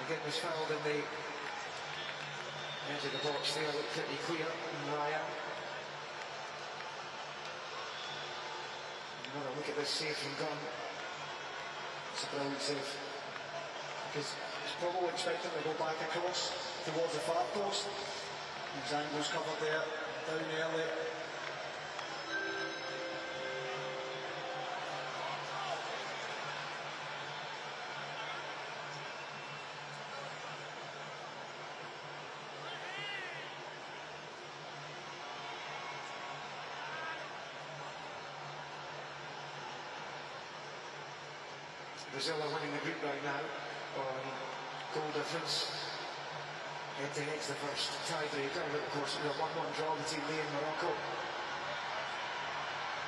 Again was fouled in the edge of the box there, looked pretty clear. Ryan. Another look at this save from Gunn. It's a brilliant save. Because he's probably expecting to go back across towards the far post. His angle's covered there, down early. Brazil are winning the group right now on goal difference. Head-to-head's the first tiebreaker, but of course it was a 1-1 draw between Lee and Morocco.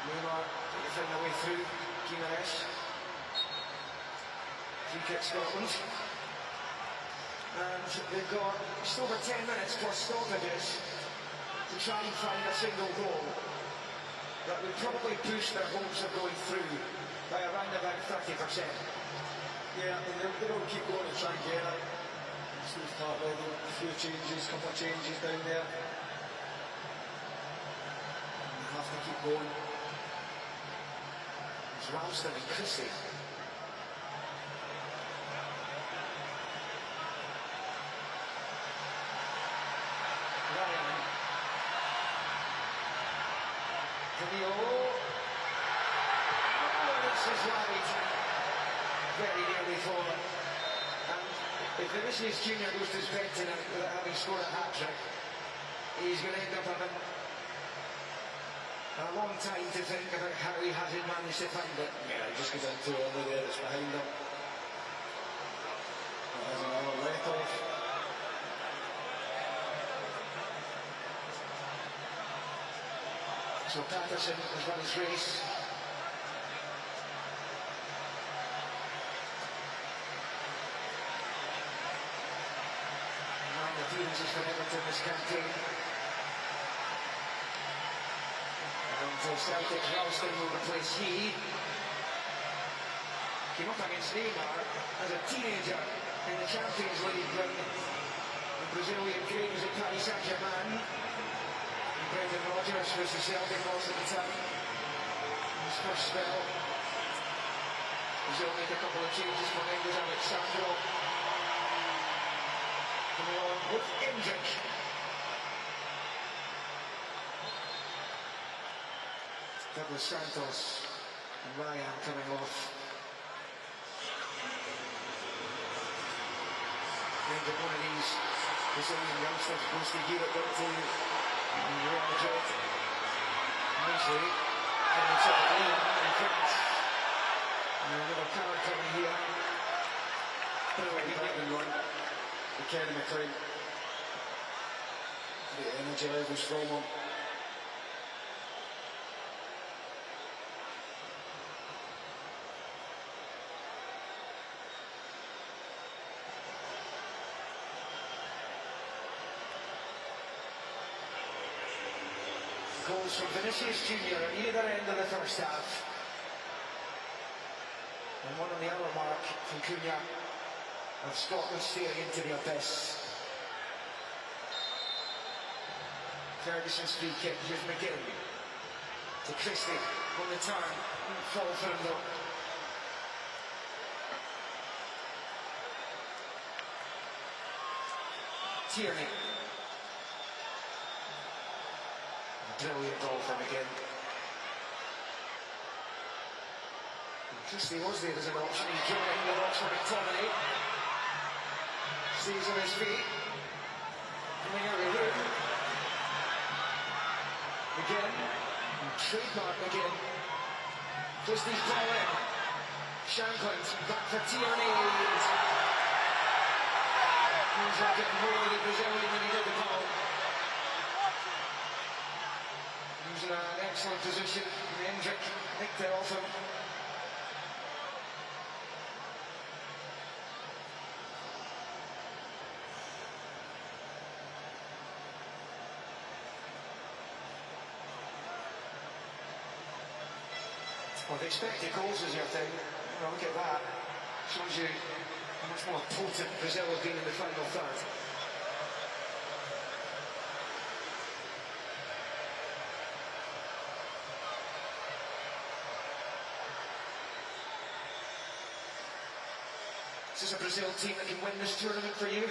Neymar trying to find their way through. Guimaraes. Free kick Scotland. And they've got just over 10 minutes plus stoppages to try and find a single goal that would probably boost their hopes of going through by around about 30%. Yeah, and they don't keep going to try and get it. Steve Cartwright, a few changes, couple of changes down there. And they have to keep going. It's Ralston and Christie. Ryan. Camille. This is wide, very nearly forward. And if Vinicius Junior goes to his bed tonight without having scored a hat-trick, he's going to end up having a long time to think about how he hasn't managed to find it. Yeah, he just goes in too early there, it's behind him. There's another let off. So Patterson has run his race. Appearances for Everton this campaign. And Celtic's Ralston will replace he. Came up against Neymar as a teenager in the Champions League when the Brazilian games at Paris Saint-Germain. And Brendan Rodgers was the Celtic boss at the time. His first spell. Brazil made a couple of changes for him was Alexandro. Coming on with Hendrick. Douglas Santos and Ryan coming off. Hendrick, one of these Brazilian youngsters goes to Europe, went to Real Madrid. Nicely. And it's up at Lyon in France. And another card coming here. Kenny McLean. The energy levels from him. Goals from Vinicius Junior at either end of the first half. And one on the hour mark from Cunha. Of Scotland steering into the abyss. Ferguson's free kick, here's McGinn. To Christie, on the turn, won't fall for him though. Tierney. Brilliant ball from again. Christie was there as an option. He's drawing the box for McTominay. Stays on his feet. Coming out of the room. Again. And trademark again. Christie's ball in. Shankland back for Tierney. He's not getting more of the Brazilian than he did the ball. He was in an excellent position. Hendrick nicked it off him. Well, the expected goals is your thing. Well, look at that. Shows you how much more potent Brazil have been in the final third. Is this a Brazil team that can win this tournament for you?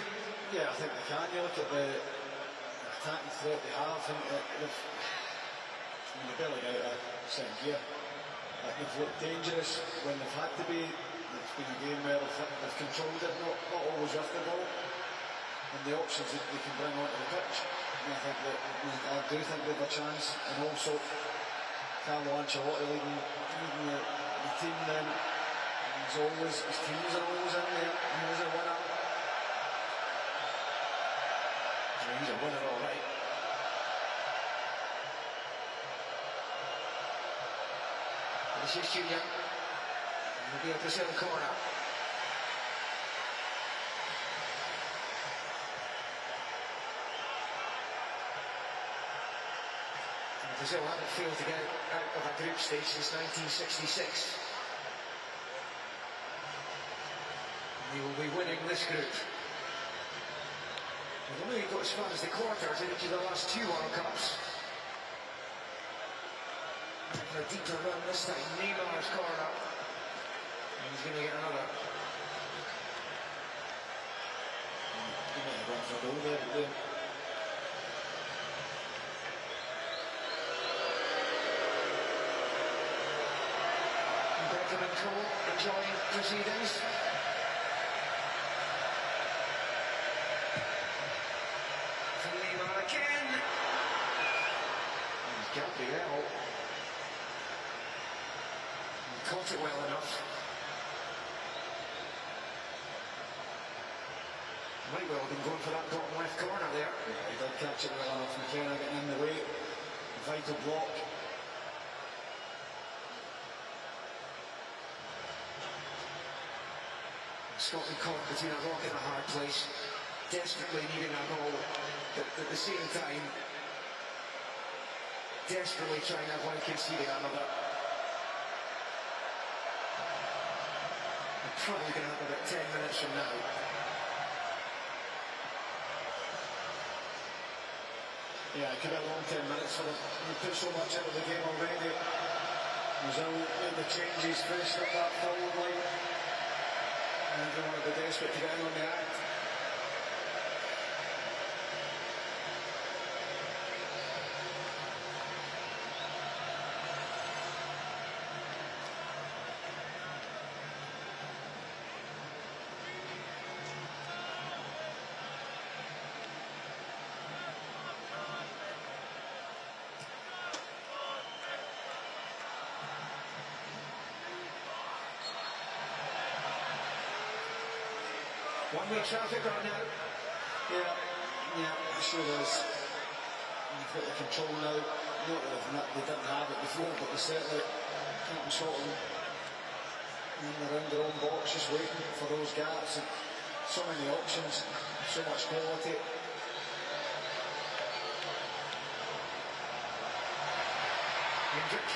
Yeah, I think they can. You look at the attacking threat they have. I think they've barely out of second gear. They've looked dangerous when they've had to be. It's been a game where they've controlled it, not always with the ball, and the options that they can bring onto the pitch. And I think that I do think they have a chance. And also, Carlo Ancelotti leading the team. Then his teams are always in there. He was a winner. Yeah, he's a winner, all right. This is Junior. It'll be a Brazil corner. And Brazil haven't failed to get out of a group stage since 1966. And they will be winning this group. They've only got as far as the quarters in each of the last two World Cups. For a deeper run this time, Neymar's corner. And he's going to get another. He might have gone for a goal there, but Benjamin Cole enjoying proceedings. For Neymar again. And Gabriel. Caught it well enough. Might well have been going for that bottom left corner there. yeah, he did catch it well enough. McKenna getting in the way. Vital block. Scotland caught between a rock and a hard place, desperately needing a goal, but at the same time, desperately trying to avoid conceding another. They're probably going to have about 10 minutes from now. Yeah, it could be a long 10 minutes for them. They put so much into the game already. Brazil made the changes, finished up that forward line. And everyone will be desperate to get in on the act. One-way traffic right now. Yeah, it sure is. They've got the control now. Not that they didn't have it before, but they certainly can't shot them in around their own box, just waiting for those gaps. And so many options, so much quality. Hendrick.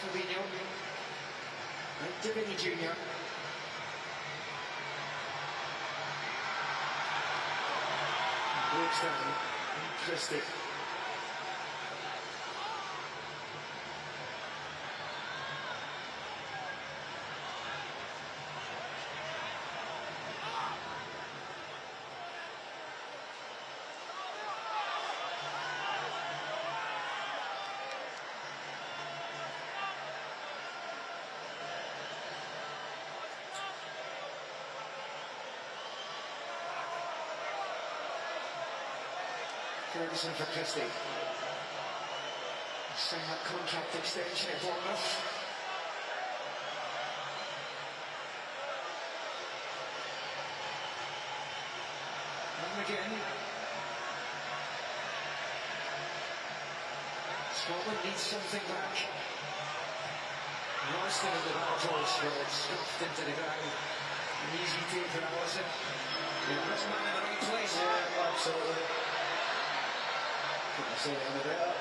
Fabinho. And Divini Jr. Breaks down. Christie. Ferguson for Christie. Sign that contract extension at Bournemouth. And again. Scotland needs something back. Ralston in the back post, but it's scuffed into the ground. An easy take for Allison. Yeah, this man in the right place. Yeah, absolutely. Couldn't say it any better.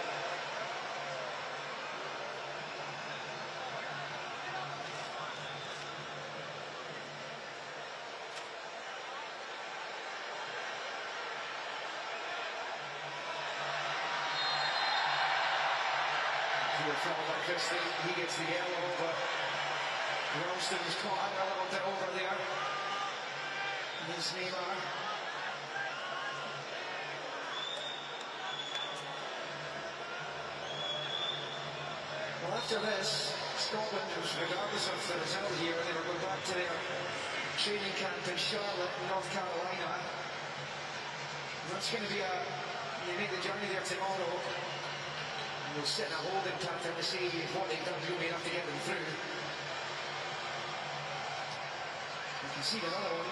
Christie, he gets the yellow, but Ralston was caught out a little bit over there. And there's Neymar. Well, after this, Scotland, regardless of the result here, they were going back to their training camp in Charlotte, North Carolina. And that's going to be you make the journey there tomorrow. We'll sit in a holding pattern to see if what they've done will be enough to get them through. You can see another one.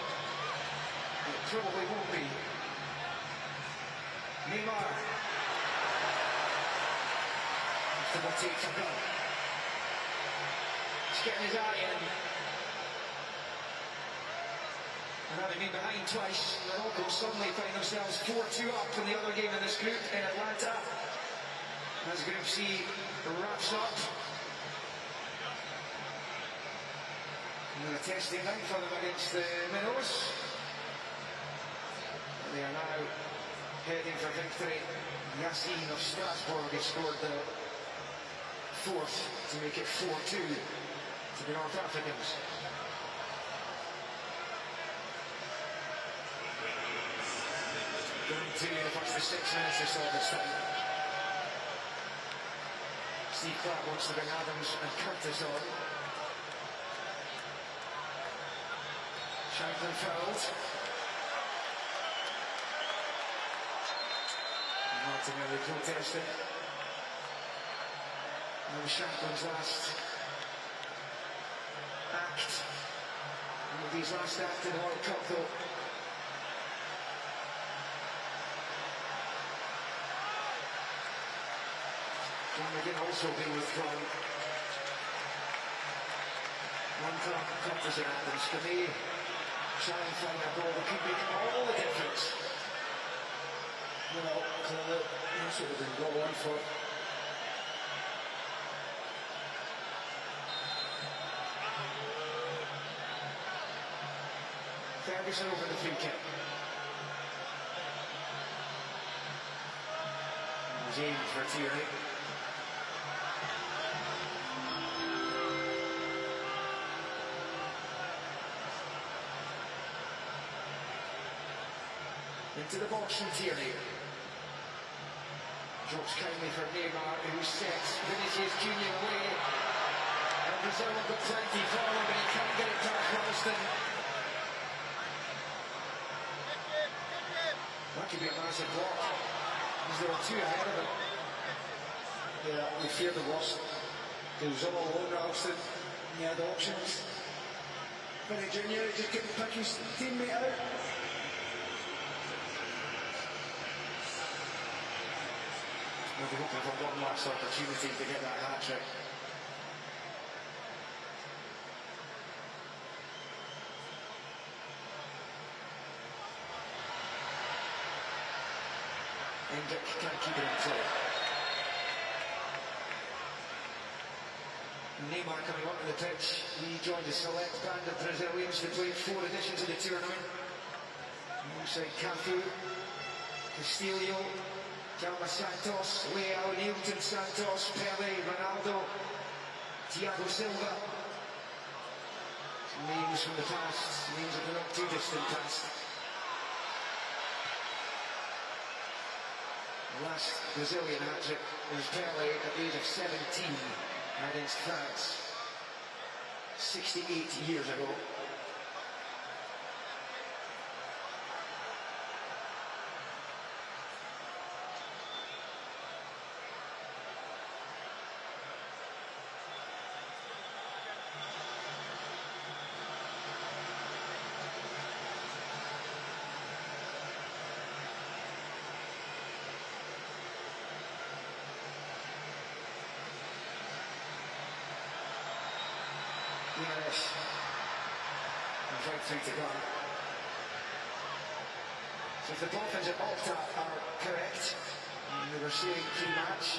It probably won't be. Neymar. After the takes a gun. He's getting his eye in. And having been behind twice, Morocco suddenly find themselves 4-2 up in the other game in this group in Atlanta. As Group C wraps up. And a testing night for them against the Minnows. They are now heading for victory. Yassine of Strasbourg has scored the fourth to make it 4-2 to the North Africans. Going to the first 6 minutes or so this time. Steve Clark wants to bring Adams and Curtis on. Shanklin fouled. Martinelli protested. That was Shanklin's last act. One of his last act in the World Cup though. John McGinn also being withdrawn. One Curtis and Adams. For me, try and find a goal that could make all the difference. Well, clearly, that's what we've been going for. Ferguson over the free kick. James for Tierney. Into the box from Tierney. Drops kindly for Neymar, who sets Vinicius Junior away. And Brazil have got plenty forward, but he can't get it past Ralston. That could be a massive block, because there were two ahead of him. Yeah, we fear the worst. He was all alone, Ralston. He had options. Vinny Junior just couldn't pick his teammate out. We'll be hoping for one last opportunity to get that hat-trick. Hendrick can't keep it in play. Neymar coming onto the pitch. He joined a select band of Brazilians that played 4 editions of the tournament. Alongside Cafu, Castilho, Jaume Santos, Leao, Nilton Santos, Pele, Ronaldo, Thiago Silva. Names from the past, names of the not too distant past. The last Brazilian hat-trick was Pele at the age of 17 against France 68 years ago. Yes. And right through to Gunn. So if the Dolphins at Malta are correct, they were saying pre-match,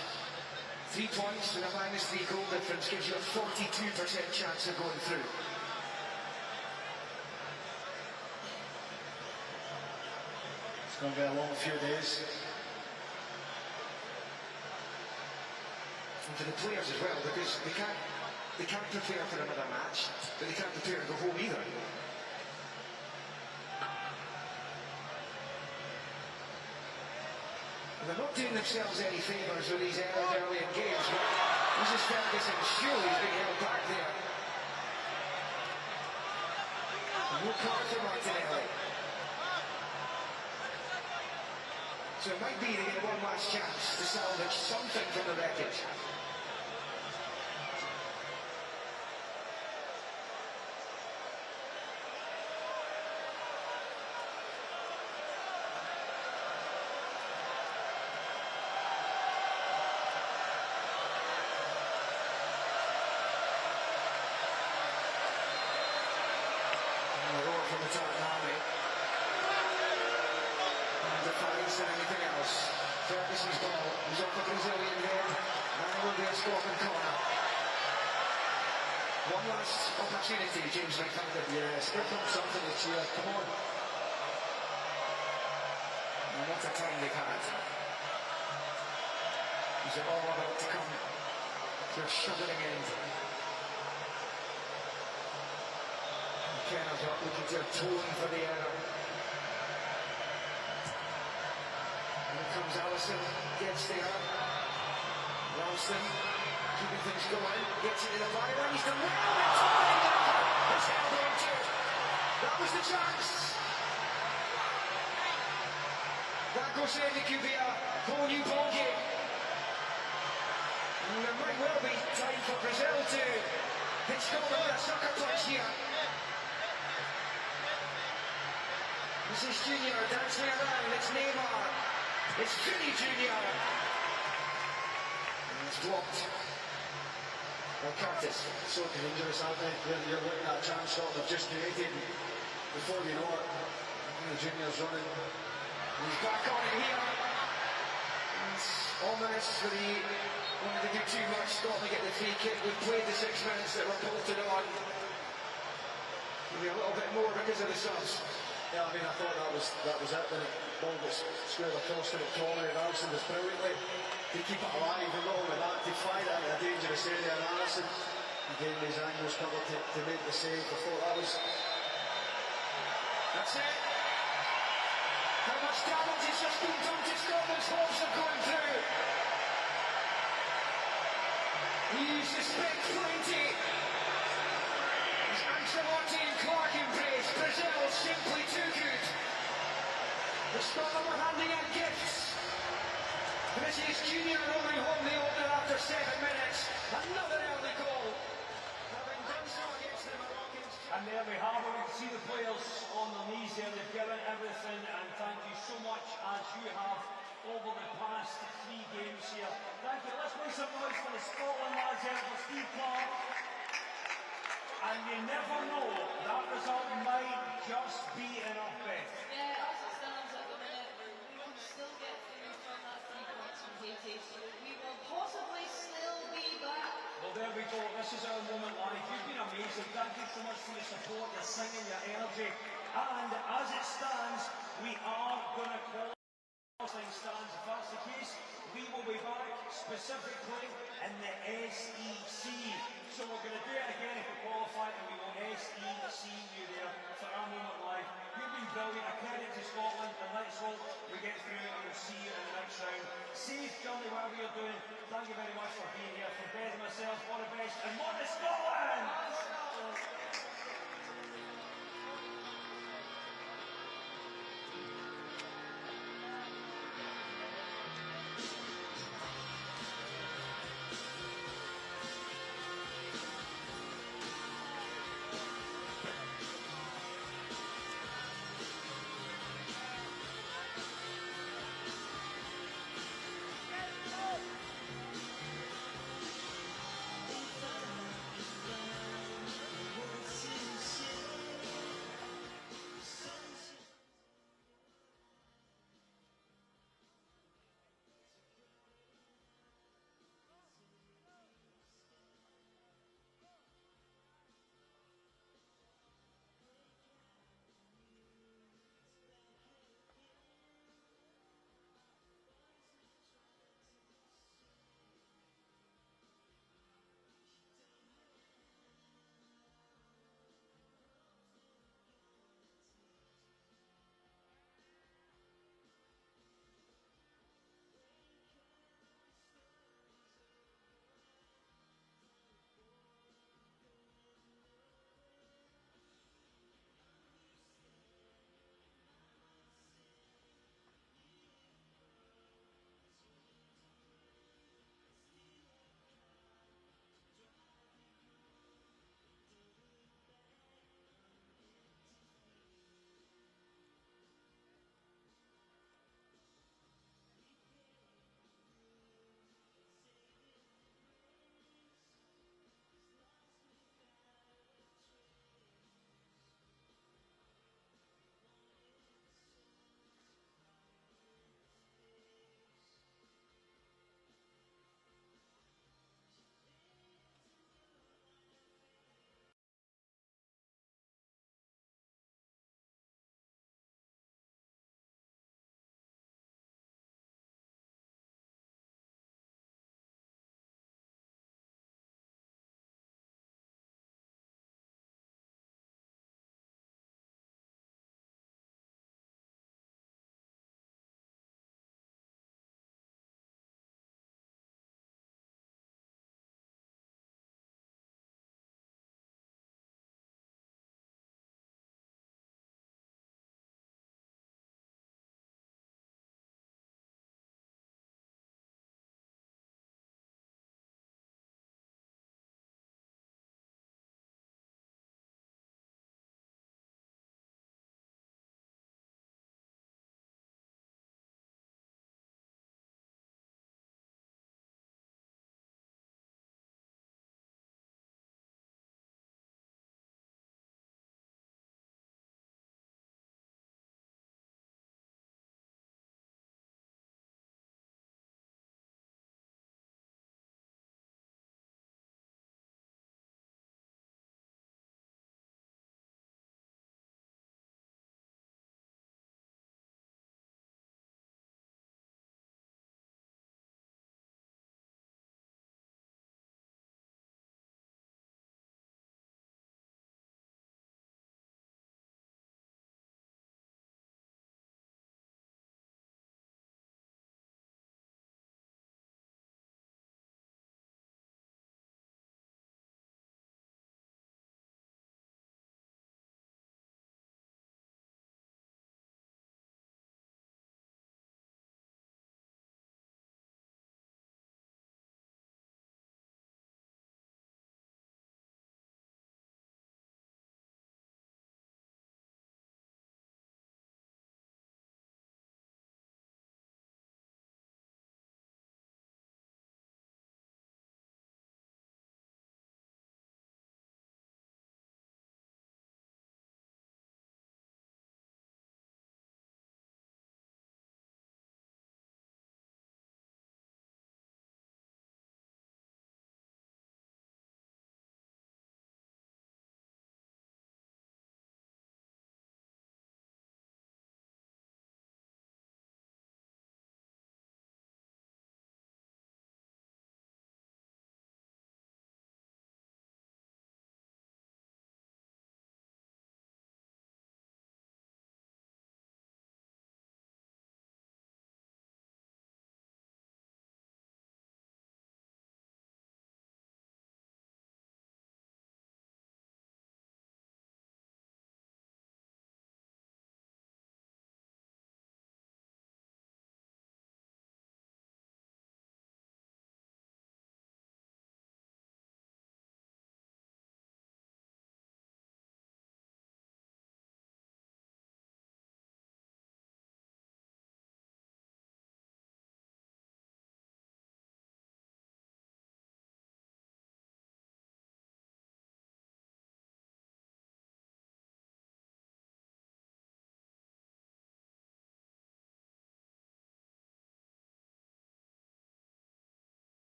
3 points with a -3 goal difference gives you a 42% chance of going through. It's going to be a long few days. And for the players as well, because they can't prepare for another match, but they can't prepare to go home either. They're not doing themselves any favours with these early in games, but this is Ferguson. Surely he's being held back there. No card for Martinelli. So it might be they get one last chance to salvage something from the wreckage. From the Tartan Army. And defiance than anything else. Ferguson's ball is off the Brazilian head, and it will be a Scotland corner. One last opportunity, James McFadden. Yes, give them something to cheer. Come on. And what a time they've had. Is it all about to come to a shuddering end? Kenner's up looking to atone for the error. And here comes Allison, gets there. Ralston keeping things going, gets it in the byline, he's done well. It's held on to. That was the chance. That goes in, it could be a whole new ball game. And there might well be time for Brazil to hit Scotland with a sucker punch here. This is Junior dancing around, it's Neymar, it's Vinny Junior. And it's blocked by Curtis. So dangerous, aren't they? You're looking at a chance shot they've just created. Before you know it, the Junior's running. And he's back on it here. And ominous that he wanted to do too much, Scotland get the free kick. We've played the 6 minutes that were bolted on. Maybe a little bit more because of the subs. Yeah, I mean, I thought that was it when the ball gets squared across to McConnell. Allison was brilliantly to keep it alive, and not only that, to find it into a dangerous area. And Allison, again, his angles covered to make the save. I thought that was. That's it. How much damage has just been done to Scotland's hopes of going through? You suspect plenty. Ancelotti and Clark embrace. Brazil simply too good. The Scotland were handing out gifts. This is Junior rolling home the opener after 7 minutes. Another early goal. Having done so against the Moroccans. And there we have it. We can see the players on their knees there. They've given everything, and thank you so much, as you have over the past 3 games here. Thank you. Let's make some noise for the Scotland lads here, for Steve Clark. And you never know, that result might just be enough, Beth. Yeah, as it stands at the minute, we can still get through from that 3 points from Haiti, so we will possibly still be back. Well, there we go. This is our moment, lads. You've been amazing. Thank you so much for your support, your singing, your energy. And as it stands, we are going to call stands. If that's the case, we will be back specifically in the SEC.